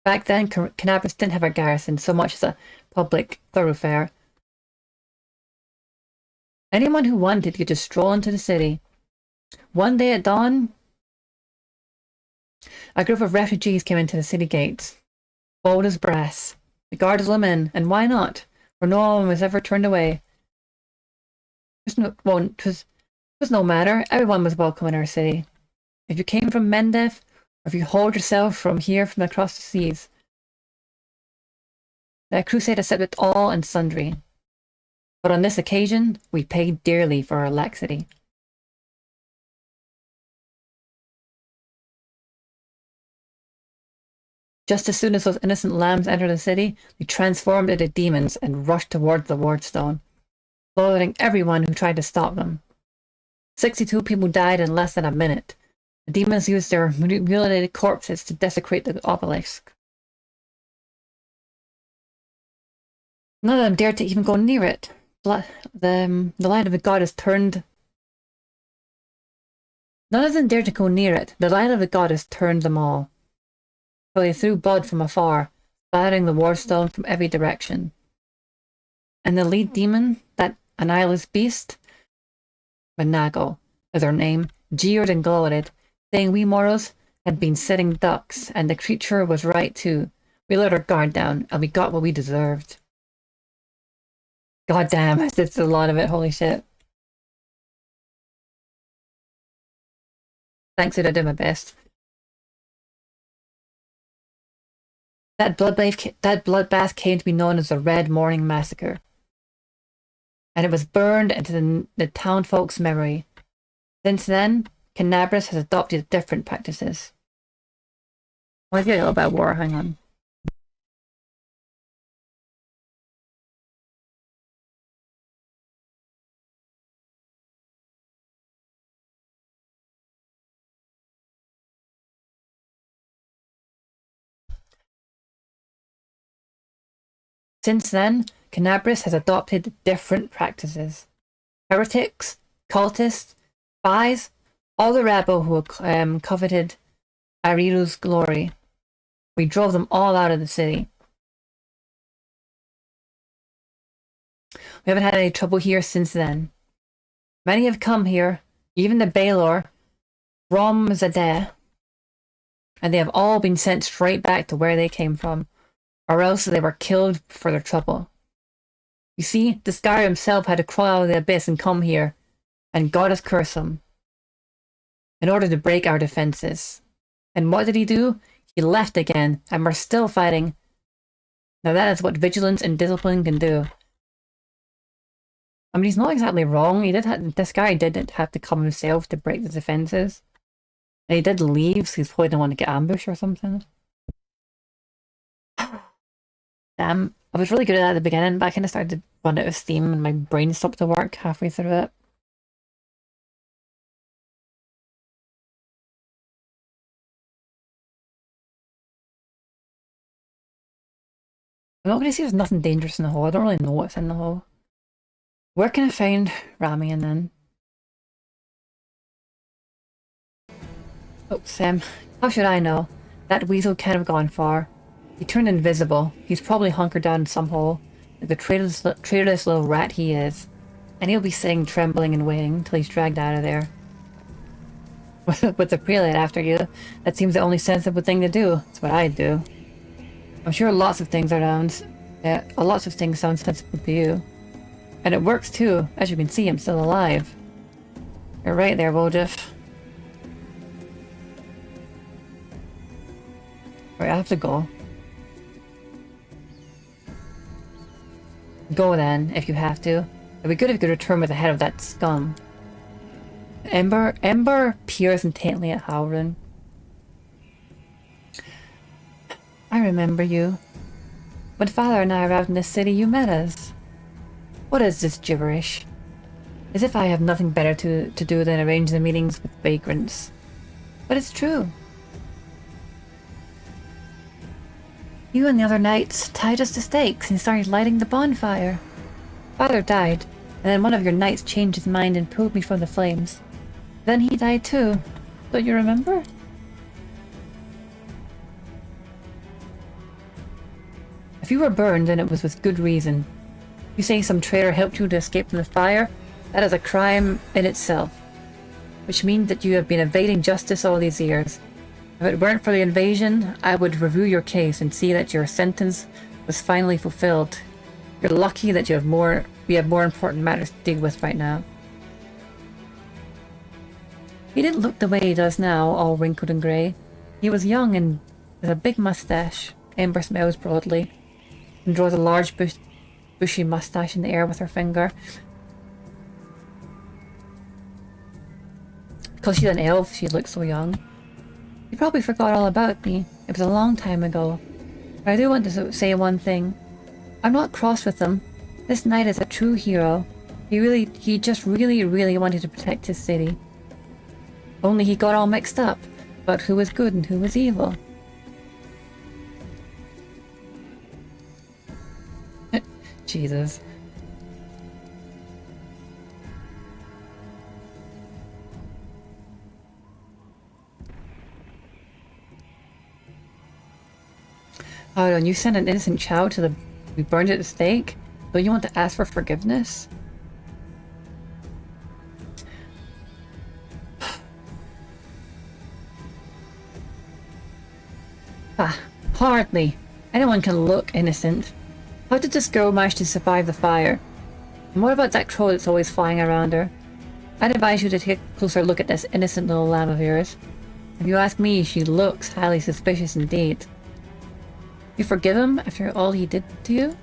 Back then, Canabras didn't have a garrison so much as a public thoroughfare. Anyone who wanted could just stroll into the city. One day at dawn, a group of refugees came into the city gates, bold as brass. The guards let them in, and why not? For no one was ever turned away. It was no matter. Everyone was welcome in our city. If you came from Mendev, or if you hauled yourself from here from across the seas, the crusade accepted all and sundry. But on this occasion, we paid dearly for our laxity. Just as soon as those innocent lambs entered the city, they transformed into demons and rushed towards the wardstone, slaughtering everyone who tried to stop them. 62 people died in less than a minute. The demons used their mutilated corpses to desecrate the obelisk. None of them dared to even go near it. The light of the goddess turned. None of them dared to go near it. The light of the goddess turned them all. So they threw blood from afar, splattering the wardstone from every direction. And the lead demon, that annihilous beast, Manago is her name, jeered and gloated, saying we mortals had been setting ducks, and the creature was right too. We let our guard down, and we got what we deserved. God damn, it's a lot of it, holy shit. Thanks, I did my best. That bloodbath came to be known as the Red Morning Massacre. And it was burned into the townfolk's memory. Since then, Canabras has adopted different practices. I want to tell you a little about war, hang on. Since then, Canabras has adopted different practices. Heretics, cultists, spies, all the rabble who coveted Ariru's glory. We drove them all out of the city. We haven't had any trouble here since then. Many have come here, even the Baelor, from Zadeh, and they have all been sent straight back to where they came from, or else they were killed for their trouble. You see, the Scar himself had to crawl out of the abyss and come here, and God has cursed him, in order to break our defenses. And what did he do? He left again, and we're still fighting. Now that is what vigilance and discipline can do. I mean, he's not exactly wrong. This guy didn't have to come himself to break the defenses. And he did leave, so he's probably didn't want to get ambushed or something. Damn, I was really good at that at the beginning, but I kind of started to run out of steam and my brain stopped to work halfway through it. I'm not going to say there's nothing dangerous in the hole. I don't really know what's in the hole. Where can I find Ramian then? Oh, Sam, how should I know? That weasel can't have gone far. He turned invisible. He's probably hunkered down in some hole, like the traitorous little rat he is. And he'll be sitting trembling and waiting until he's dragged out of there. With the prelate after you, that seems the only sensible thing to do. That's what I'd do. I'm sure lots of things sound sensible to you. And it works too. As you can see, I'm still alive. You're right there, Woljif. Right, I have to go. Go then, if you have to. It'd be good if you could return with the head of that scum. Ember peers intently at Halrin. I remember you. When Father and I arrived in this city, you met us. What is this gibberish? As if I have nothing better to do than arrange the meetings with vagrants. But it's true. You and the other knights tied us to stakes and started lighting the bonfire. Father died, and then one of your knights changed his mind and pulled me from the flames. Then he died too. Don't you remember? If you were burned, then it was with good reason. You say some traitor helped you to escape from the fire? That is a crime in itself. Which means that you have been evading justice all these years. If it weren't for the invasion, I would review your case and see that your sentence was finally fulfilled. You're lucky that we have more important matters to deal with right now. He didn't look the way he does now, all wrinkled and grey. He was young and with a big mustache. Ember smells broadly and draws a large bushy mustache in the air with her finger. Because she's an elf, she looks so young. You probably forgot all about me. It was a long time ago. But I do want to say one thing. I'm not cross with him. This knight is a true hero. He just really wanted to protect his city. Only he got all mixed up about who was good and who was evil. Jesus. Hold on, you sent an innocent child to be burned at the stake? Don't you want to ask for forgiveness? Hardly. Anyone can look innocent. How did this girl manage to survive the fire? And what about that crow that's always flying around her? I'd advise you to take a closer look at this innocent little lamb of yours. If you ask me, she looks highly suspicious indeed. You forgive him after all he did to you?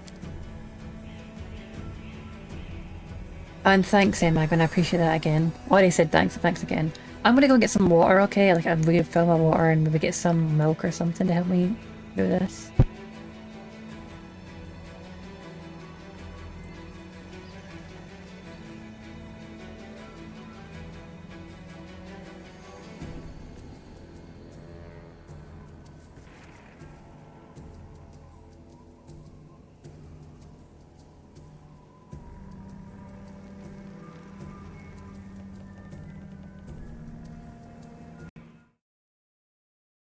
And thanks, Magwin, I appreciate that again. Already said thanks, so thanks again. I'm gonna go get some water, okay? Like, I'd refill my water and maybe get some milk or something to help me do this.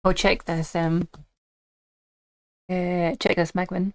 Oh, check this, check this, Magwin.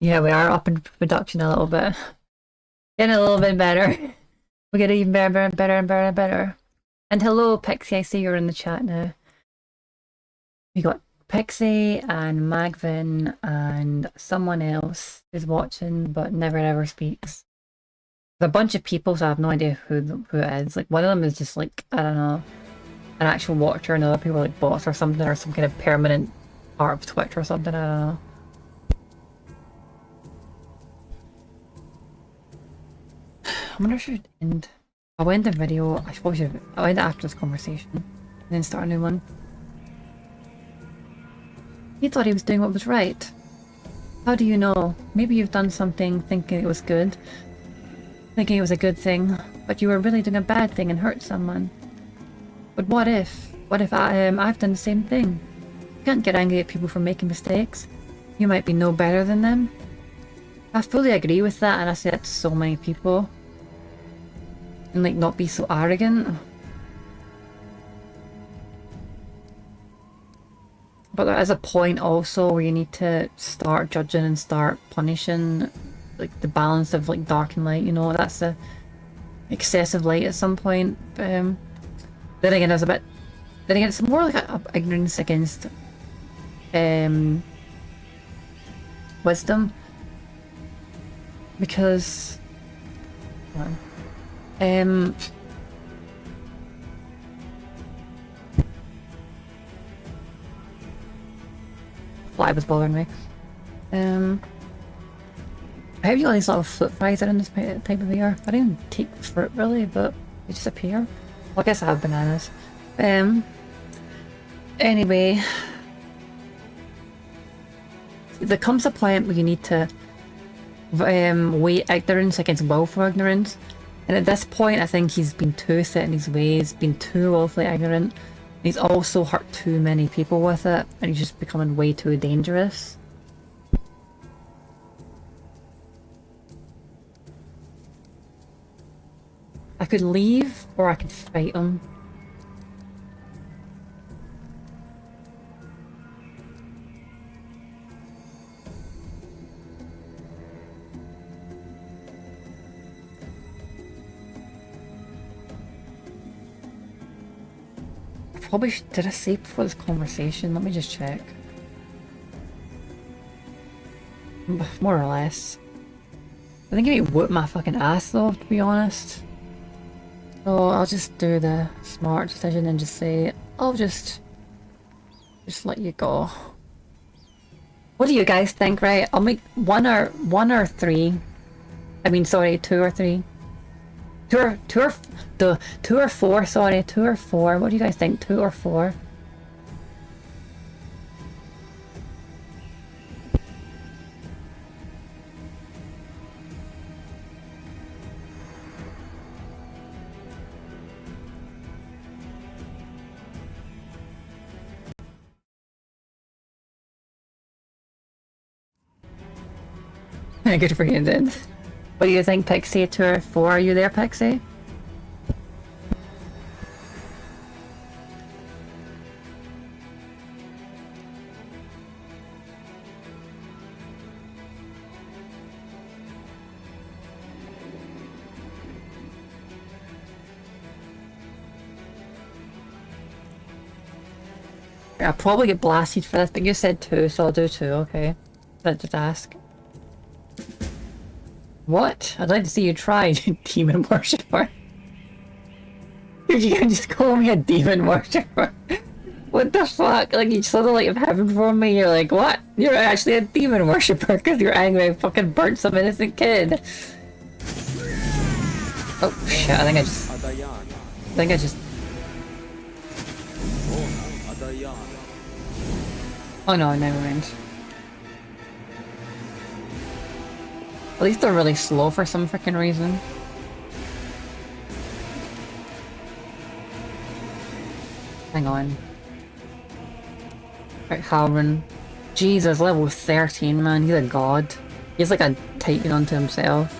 Yeah, we are upping production a little bit. Getting a little bit better. We get even better and better and better and better. And hello, Pixie, I see you're in the chat now. We got Pixie and Magvin and someone else who's watching but never ever speaks. There's a bunch of people, so I have no idea who it is. Like, one of them is just like, I don't know, an actual watcher, and other people are like bots or something, or some kind of permanent part of Twitch or something, I don't know. I wonder if I should end. I'll end the video. I suppose I'll end it after this conversation and then start a new one. He thought he was doing what was right. How do you know? Maybe you've done something thinking it was good, thinking it was a good thing, but you were really doing a bad thing and hurt someone. But what if? What if I've done the same thing? You can't get angry at people for making mistakes. You might be no better than them. I fully agree with that, and I say that to so many people. And like, not be so arrogant. But there is a point also where you need to start judging and start punishing, like the balance of like dark and light, you know, that's a excessive light at some point. Then again, there's a bit, then again, it's more like a ignorance against wisdom, because fly was bothering me. I hope you got these little fruit flies in this type of year. I didn't take fruit really, but they just appear. Well, I guess I have bananas. Anyway, there comes a point where you need to weigh ignorance against willful ignorance. And at this point, I think he's been too set in his ways, been too willfully ignorant. He's also hurt too many people with it, and he's just becoming way too dangerous. I could leave, or I could fight him. Probably did I say before this conversation? Let me just check. More or less. I think I might whoop my fucking ass though, to be honest. So I'll just do the smart decision and just say, I'll just let you go. What do you guys think, right? I'll make one or three. I mean, sorry, two or three. Two or four, sorry, two or four. What do you guys think? Two or four? Good for you, then. What do you think, Pixie? Two or four? Are you there, Pixie? I'll probably get blasted for this, but you said two, so I'll do two, okay. Let's just ask. What? I'd like to see you try, demon worshipper. Dude, you can just call me a demon worshipper. What the fuck? Like, you saw the light of heaven for me, you're like, what? You're actually a demon worshipper because you're angry I fucking burnt some innocent kid. Oh shit, I think I just... Oh no, never mind. At least they're really slow for some freaking reason. Hang on. Right, Halvin. Jesus, level 13, man. He's a god. He's like a titan unto himself.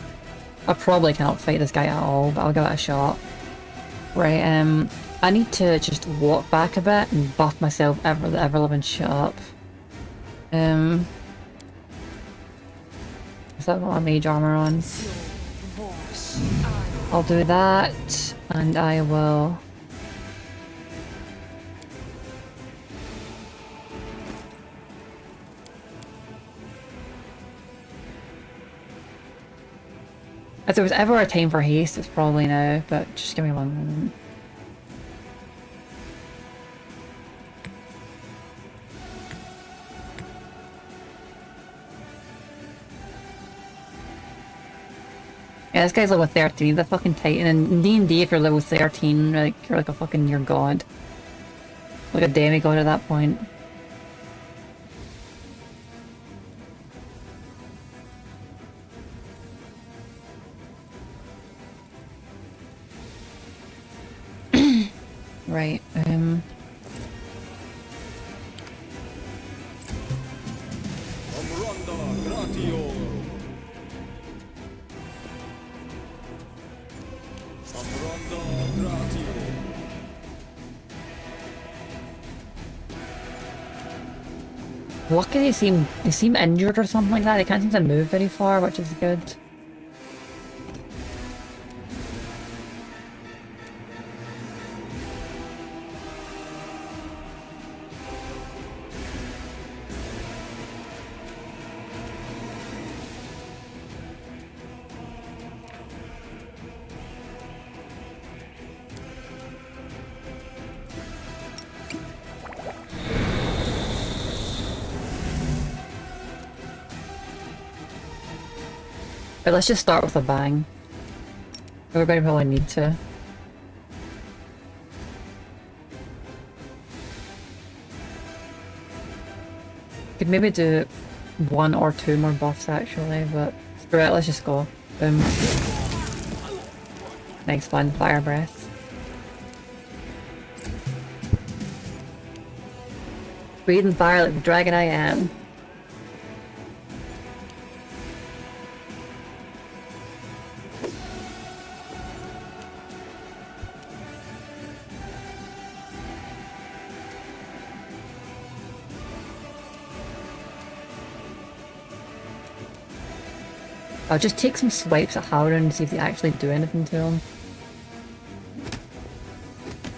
I probably cannot fight this guy at all, but I'll give it a shot. Right, I need to just walk back a bit and buff myself ever living shit up. so I've got my mage armor on. I'll do that, and I will... If there was ever a time for haste, it's probably now, but just give me one moment. Yeah, this guy's level 13, he's a fucking titan, and in D&D if you're level 13, like, you're like a fucking near god. Like a demigod at that point. Right, lucky they seem injured or something like that. They can't seem to move very far, which is good. But let's just start with a bang. Everybody probably need to. Could maybe do 1 or 2 more buffs actually, but screw it, let's just go. Boom. Next one, fire breath. Breathing fire like the dragon I am. I'll just take some swipes at Howard and see if they actually do anything to him.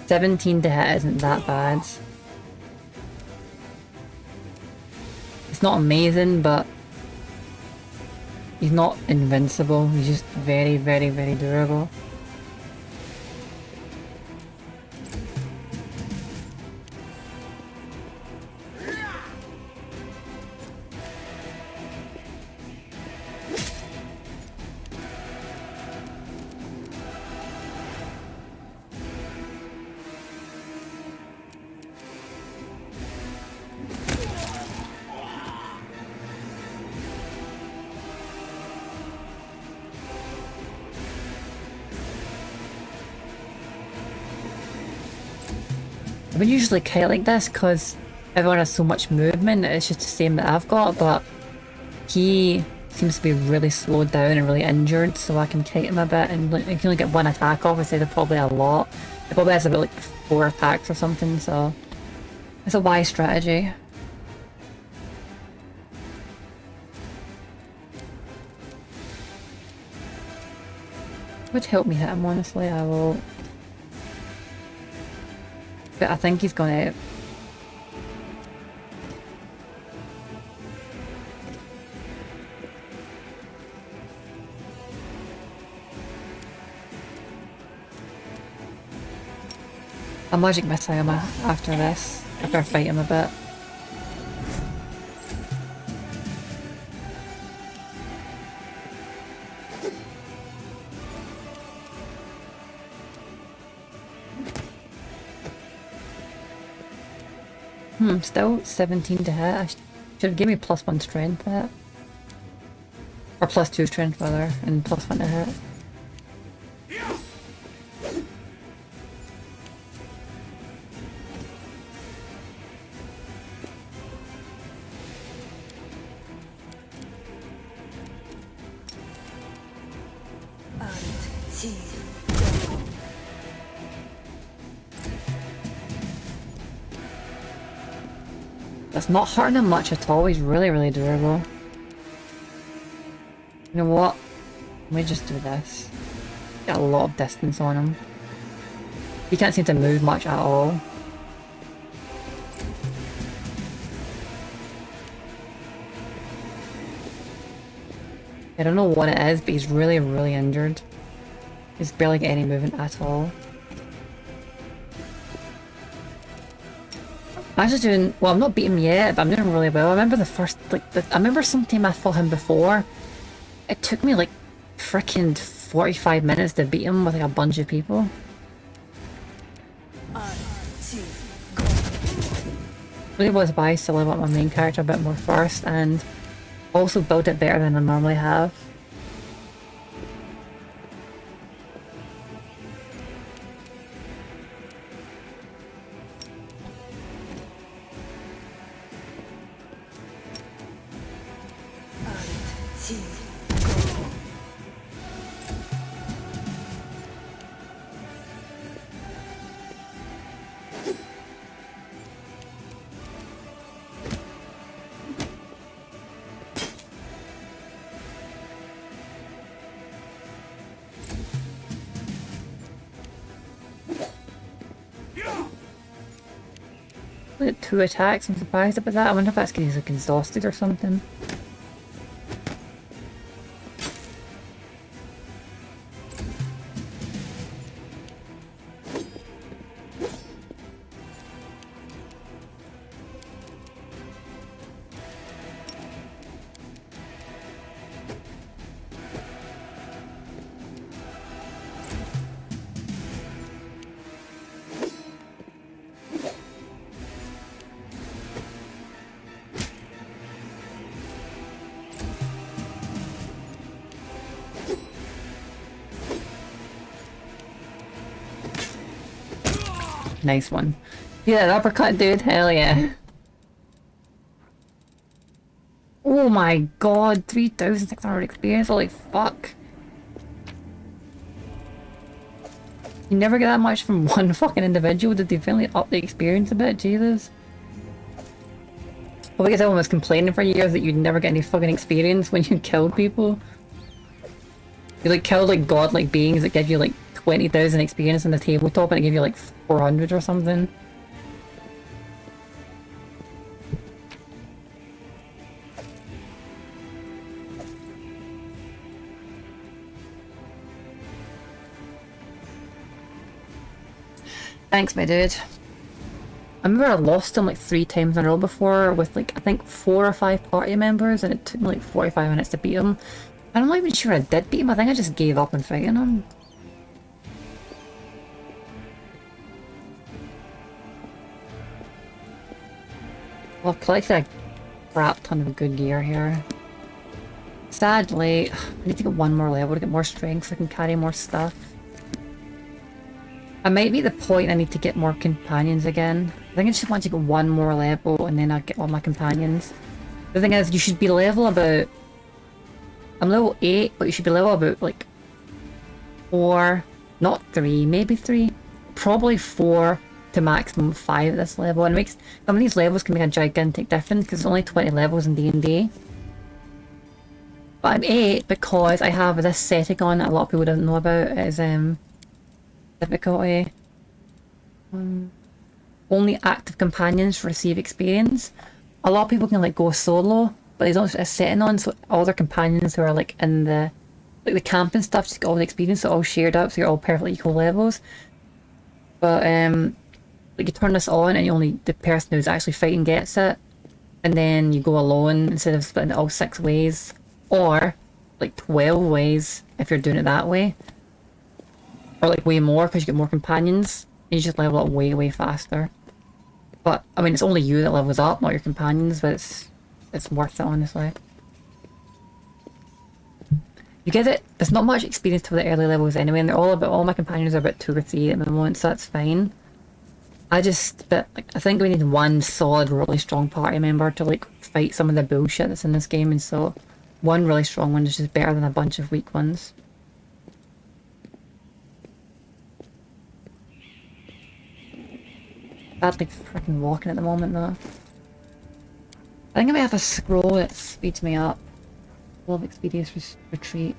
17 to hit isn't that bad. It's not amazing, but he's not invincible. He's just very, very, very durable. I would usually kite like this because everyone has so much movement, it's just the same that I've got, but he seems to be really slowed down and really injured, so I can kite him a bit, and like, you can only get 1 attack off instead of probably a lot. He probably has about like 4 attacks or something, so it's a wise strategy. Would help me hit him, honestly, I will. But I think he's gone out. I'll magic missile him after this, after I fight him a bit. Still 17 to hit. I should have given me +1 strength that. Or +2 strength rather, and +1 to hit. That's not hurting him much at all, he's really, really durable. You know what? Let me just do this. Get a lot of distance on him. He can't seem to move much at all. I don't know what it is, but he's really, really injured. He's barely getting any movement at all. I'm just doing, well, I'm not beating him yet, but I'm doing really well. I remember the first, like, I remember sometime I fought him before. It took me like freaking 45 minutes to beat him with like a bunch of people. Really was wise to level up my main character a bit more first and also build it better than I normally have. Look at 2 attacks, I'm surprised about that. I wonder if that's because he's like exhausted or something. Nice one. Yeah, that uppercut, dude. Hell yeah. Oh my god, 3,600 experience. Holy fuck. You never get that much from one fucking individual. Did they finally up the experience a bit? Jesus. Well, because everyone was complaining for years that you'd never get any fucking experience when you killed people. You like killed like godlike beings that give you like 20,000 experience on the tabletop and it gave you like 400 or something. Thanks, my dude. I remember I lost him like 3 times in a row before with like, I think 4 or 5 party members and it took me like 45 minutes to beat him. I'm not even sure I did beat him, I think I just gave up on fighting him. Well, I've collected a crap ton of good gear here. Sadly, I need to get 1 more level to get more strength so I can carry more stuff. I might be at the point I need to get more companions again. I think I just want to get 1 more level and then I'll get all my companions. The thing is, you should be level about... I'm level 8, but you should be level about like 4, not 3, maybe 3. Probably 4 to maximum 5 at this level. And it makes... some of these levels can make a gigantic difference because there's only 20 levels in D&D. But I'm 8 because I have this setting on that a lot of people don't know about. It is difficulty. Only active companions receive experience. A lot of people can like go solo, but they don't have a setting on, so all their companions who are like in the like the camp and stuff just get all the experience, so all shared up, so you're all perfectly equal levels. But like you turn this on and you only the person who's actually fighting gets it, and then you go alone instead of splitting it all 6 ways, or like 12 ways if you're doing it that way. Or like way more because you get more companions. And you just level up way, way faster. But, I mean, it's only you that levels up, not your companions, but it's worth it, honestly. You get it, there's not much experience to the early levels anyway, and they're all my companions are about 2 or 3 at the moment, so that's fine. I think we need 1 solid, really strong party member to like fight some of the bullshit that's in this game, and so 1 really strong one is just better than a bunch of weak ones. Badly freaking walking at the moment though. I think I might have a scroll that speeds me up. Love Experience Retreat.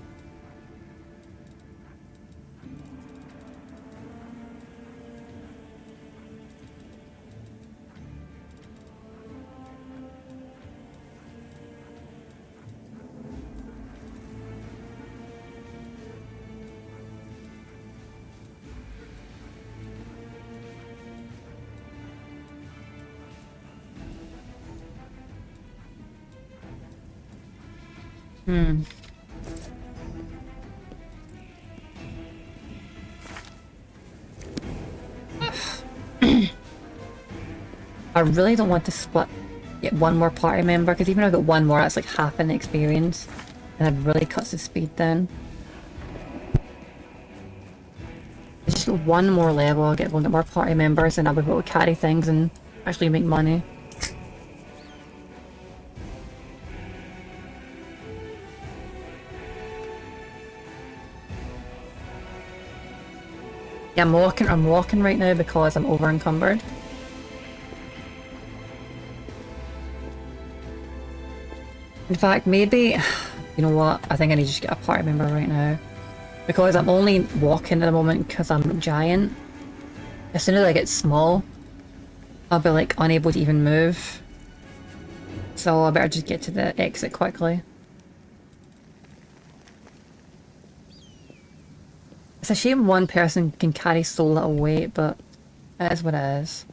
Hmm. I really don't want to split get one more party member, because even if I got one more, that's like half an experience. And that really cuts the speed down. Just get one more level, we'll get more party members, and I'll be able to carry things and actually make money. Yeah, I'm walking right now because I'm over encumbered. In fact, maybe, you know what, I think I need to just get a party member right now. Because I'm only walking at the moment because I'm giant. As soon as I get small, I'll be like unable to even move. So I better just get to the exit quickly. It's a shame one person can carry so little weight, but it is what it is.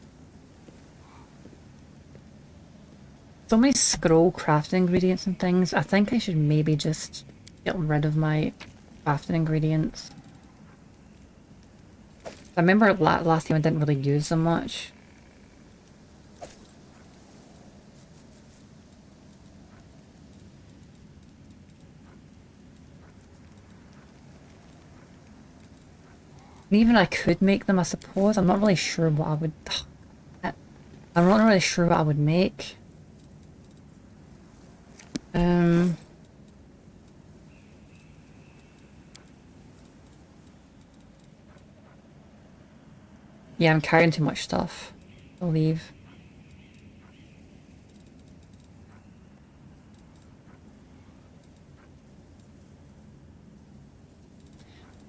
So many scroll crafting ingredients and things. I think I should maybe just get rid of my crafting ingredients. I remember last time I didn't really use them much. And even I could make them, I suppose. I'm not really sure what I would... I'm not really sure what I would make. Yeah, I'm carrying too much stuff. I'll leave.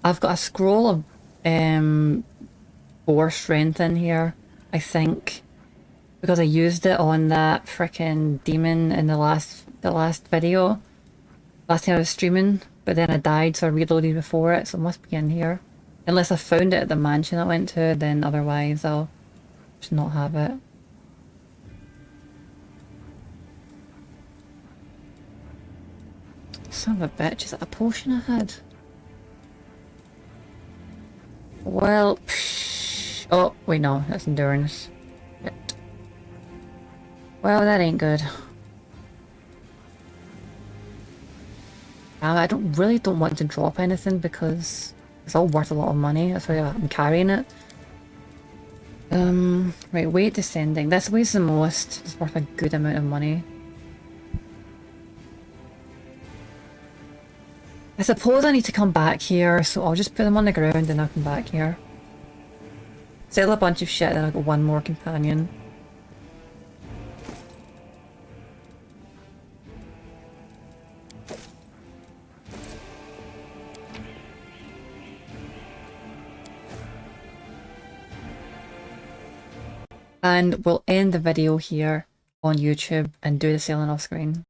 I've got a scroll of boar strength in here, I think, because I used it on that frickin' demon in the last video. Last time I was streaming, but then I died, so I reloaded before it, so it must be in here. Unless I found it at the mansion I went to, then otherwise I'll just not have it. Son of a bitch, is that a potion I had? Well, psh, oh, wait, no, that's endurance. Shit. Well, that ain't good. I really don't want to drop anything because it's all worth a lot of money. That's why I'm carrying it. Right, weight descending. This weighs the most. It's worth a good amount of money. I suppose I need to come back here, so I'll just put them on the ground and I'll come back here. Sell a bunch of shit, then I've got one more companion. And we'll end the video here on YouTube and do the selling off screen.